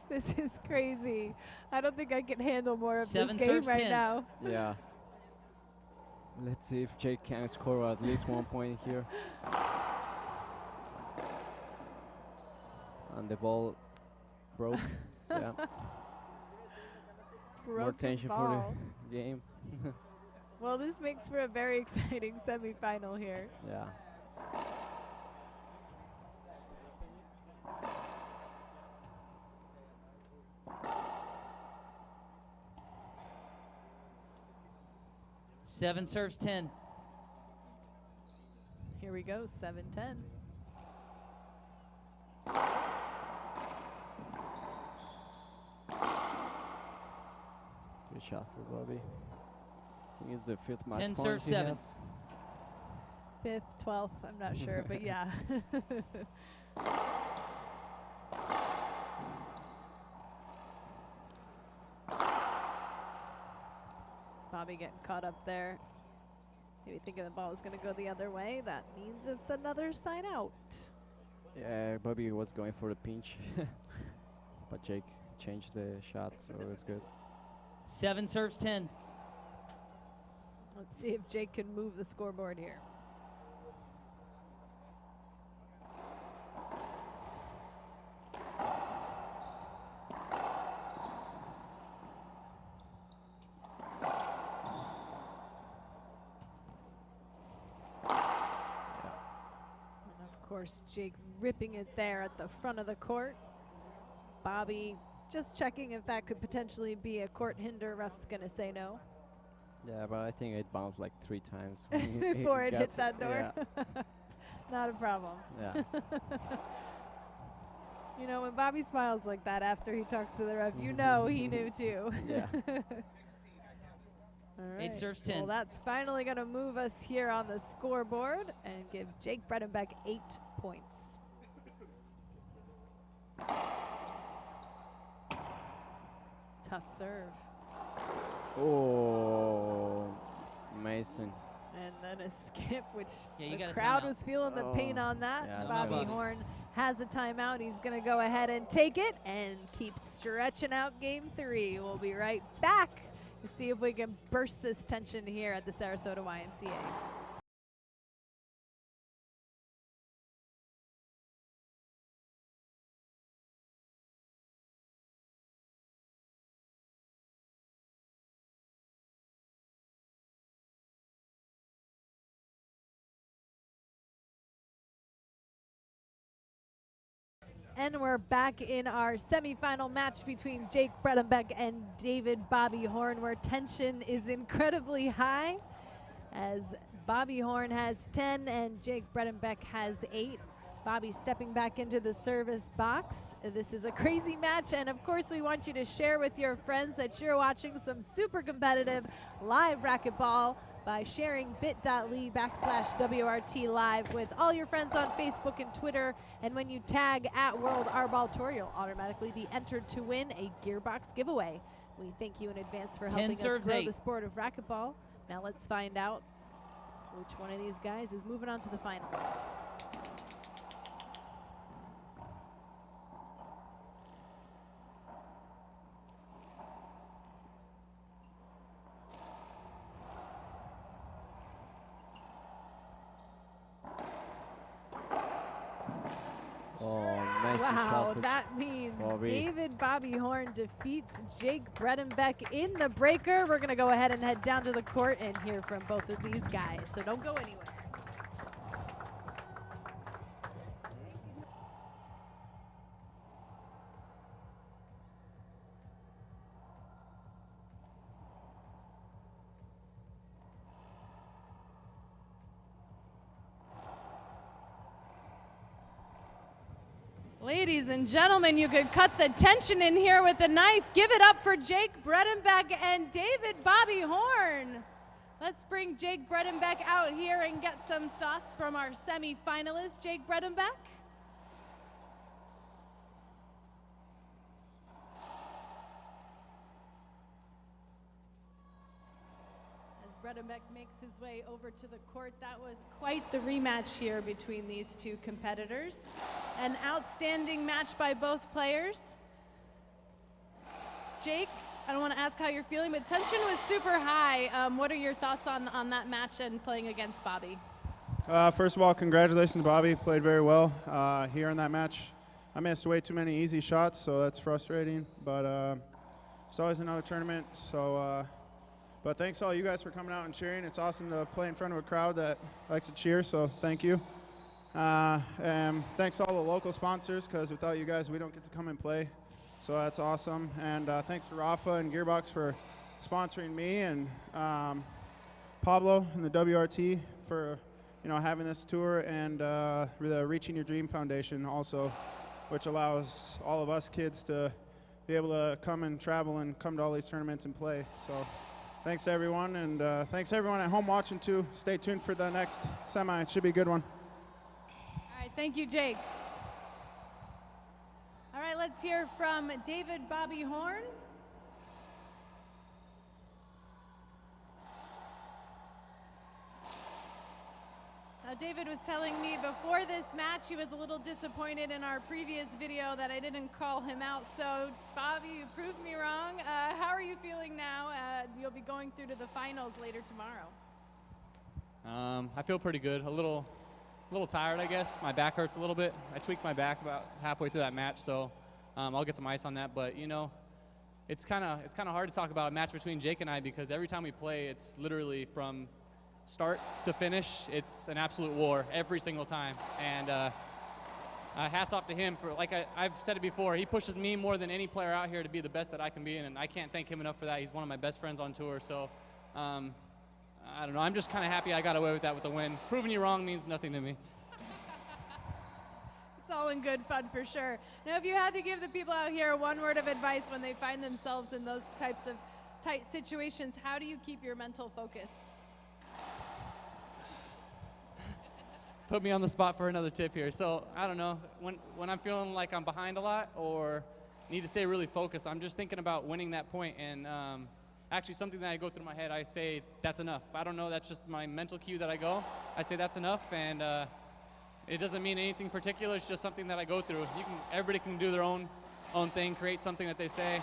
[SPEAKER 1] This is crazy. I don't think I can handle more of
[SPEAKER 2] 7
[SPEAKER 1] this game
[SPEAKER 2] serves
[SPEAKER 1] right
[SPEAKER 2] 10.
[SPEAKER 1] now.
[SPEAKER 3] Yeah. Let's see if Jake can score at least 1 point here. And the ball broke. Yeah. More
[SPEAKER 1] Broken
[SPEAKER 3] tension
[SPEAKER 1] ball.
[SPEAKER 3] for the game.
[SPEAKER 1] Well, this makes for a very exciting semifinal here.
[SPEAKER 3] Yeah.
[SPEAKER 2] Seven serves 10.
[SPEAKER 1] Here we go, 7-10.
[SPEAKER 3] Good shot for Bobby. I think it's the 5th match
[SPEAKER 2] 10
[SPEAKER 3] point
[SPEAKER 2] serves
[SPEAKER 3] he
[SPEAKER 2] 7.
[SPEAKER 3] has.
[SPEAKER 1] 5th, 12th, I'm not sure, but yeah. Bobby getting caught up there. Maybe thinking the ball is going to go the other way. That means it's another side out.
[SPEAKER 3] Yeah, Bobby was going for the pinch. But Jake changed the shot, so it was good.
[SPEAKER 2] 7 serves 10.
[SPEAKER 1] Let's see if Jake can move the scoreboard here. And of course, Jake ripping it there at the front of the court. Bobby just checking if that could potentially be a court hinder. Ref's going to say no.
[SPEAKER 3] Yeah, but I think it bounced like 3 times
[SPEAKER 1] Before it
[SPEAKER 3] got
[SPEAKER 1] hit that door.
[SPEAKER 3] Yeah.
[SPEAKER 1] Not a problem.
[SPEAKER 3] Yeah.
[SPEAKER 1] You know, when Bobby smiles like that after he talks to the ref, you know he knew too.
[SPEAKER 3] Yeah.
[SPEAKER 1] All
[SPEAKER 2] 8 serves 10.
[SPEAKER 1] Well, that's finally going to move us here on the scoreboard and give Jake Bredenbeck 8 points. Tough serve.
[SPEAKER 3] Oh, Mason.
[SPEAKER 1] And then a skip, which
[SPEAKER 2] Yeah, you got
[SPEAKER 1] the
[SPEAKER 2] a
[SPEAKER 1] crowd
[SPEAKER 2] timeout.
[SPEAKER 1] was feeling the pain
[SPEAKER 3] Oh,
[SPEAKER 1] on that.
[SPEAKER 3] yeah,
[SPEAKER 1] Bobby
[SPEAKER 2] Bobby.
[SPEAKER 1] Horn has a timeout. He's going to go ahead and take it and keep stretching out game 3. We'll be right back to see if we can burst this tension here at the Sarasota YMCA. And we're back in our semifinal match between Jake Bredenbeck and David Bobby Horn, where tension is incredibly high as Bobby Horn has 10 and Jake Bredenbeck has 8. Bobby stepping back into the service box. This is a crazy match, and of course we want you to share with your friends that you're watching some super competitive live racquetball by sharing bit.ly/WRT live with all your friends on Facebook and Twitter. And when you tag at World Arball Tour, you'll automatically be entered to win a Gearbox giveaway. We thank you in advance for
[SPEAKER 2] 10
[SPEAKER 1] helping us
[SPEAKER 2] serves
[SPEAKER 1] grow
[SPEAKER 2] 8.
[SPEAKER 1] the sport of racquetball. Now let's find out which one of these guys is moving on to the finals.
[SPEAKER 3] Oh, nice
[SPEAKER 1] Wow,
[SPEAKER 3] shot for
[SPEAKER 1] that means
[SPEAKER 3] Bobby.
[SPEAKER 1] David Bobby Horn defeats Jake Bredenbeck in the breaker. We're going to go ahead and head down to the court and hear from both of these guys, so don't go anywhere. Ladies and gentlemen, you could cut the tension in here with a knife. Give it up for Jake Bredenbeck and David Bobby Horn. Let's bring Jake Bredenbeck out here and get some thoughts from our semifinalist, Jake Bredenbeck. Bredenbeck makes his way over to the court. That was quite the rematch here between these two competitors. An outstanding match by both players. Jake, I don't want to ask how you're feeling, but tension was super high. What are your thoughts on that match and playing against Bobby?
[SPEAKER 4] First of all, congratulations to Bobby. Played very well here in that match. I missed way too many easy shots, so that's frustrating. But it's always another tournament, so but thanks to all you guys for coming out and cheering. It's awesome to play in front of a crowd that likes to cheer, so thank you. And thanks to all the local sponsors, because without you guys, we don't get to come and play. So that's awesome. And thanks to Rafa and Gearbox for sponsoring me, and Pablo and the WRT for having this tour, and the Reaching Your Dream Foundation also, which allows all of us kids to be able to come and travel and come to all these tournaments and play. So thanks to everyone, and thanks to everyone at home watching too. Stay tuned for the next semi. It should be a good one.
[SPEAKER 1] All right, thank you, Jake. All right, let's hear from David Bobby Horn. Now, David was telling me before this match he was a little disappointed in our previous video that I didn't call him out. So, Bobby, you proved me wrong. How are you feeling now? You'll be going through to the finals later tomorrow.
[SPEAKER 5] I feel pretty good. A little tired, I guess. My back hurts a little bit. I tweaked my back about halfway through that match, so I'll get some ice on that. But it's kind of hard to talk about a match between Jake and I, because every time we play, it's literally from start to finish, it's an absolute war every single time. And hats off to him for, like I've said it before, he pushes me more than any player out here to be the best that I can be, and I can't thank him enough for that. He's one of my best friends on tour, so I don't know, I'm just kind of happy I got away with that with the win. Proving you wrong means nothing to me.
[SPEAKER 1] It's all in good fun for sure. Now, if you had to give the people out here one word of advice when they find themselves in those types of tight situations, how do you keep your mental focus?
[SPEAKER 5] Put me on the spot for another tip here. So I don't know, when I'm feeling like I'm behind a lot or need to stay really focused, I'm just thinking about winning that point, and actually something that I go through my head, I say that's enough. I don't know, that's just my mental cue that I go. I say that's enough, and it doesn't mean anything particular. It's just something that I go through. Everybody can do their own thing, create something that they say.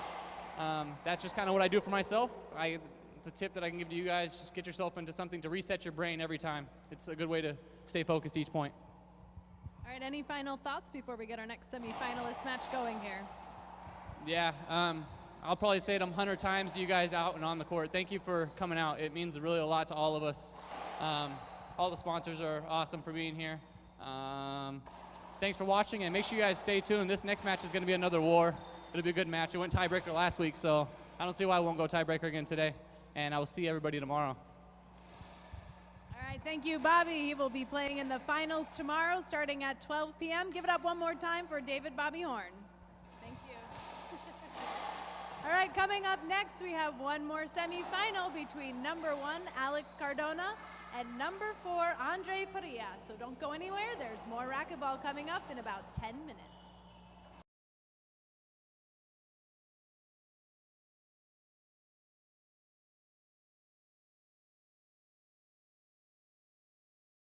[SPEAKER 5] That's just kind of what I do for myself. It's a tip that I can give to you guys. Just get yourself into something to reset your brain every time. It's a good way to stay focused each point.
[SPEAKER 1] All right, any final thoughts before we get our next semi-finalist match going here?
[SPEAKER 5] Yeah, I'll probably say it 100 times to you guys out and on the court. Thank you for coming out. It means really a lot to all of us. All the sponsors are awesome for being here. Thanks for watching, and make sure you guys stay tuned. This next match is going to be another war. It'll be a good match. It went tiebreaker last week, so I don't see why it won't go tiebreaker again today. And I will see everybody tomorrow.
[SPEAKER 1] All right, thank you, Bobby. He will be playing in the finals tomorrow starting at 12 p.m. Give it up one more time for David Bobby Horn. Thank you. All right, coming up next, we have one more semifinal between number 1, Alex Cardona, and number 4, Andre Perea. So don't go anywhere. There's more racquetball coming up in about 10 minutes.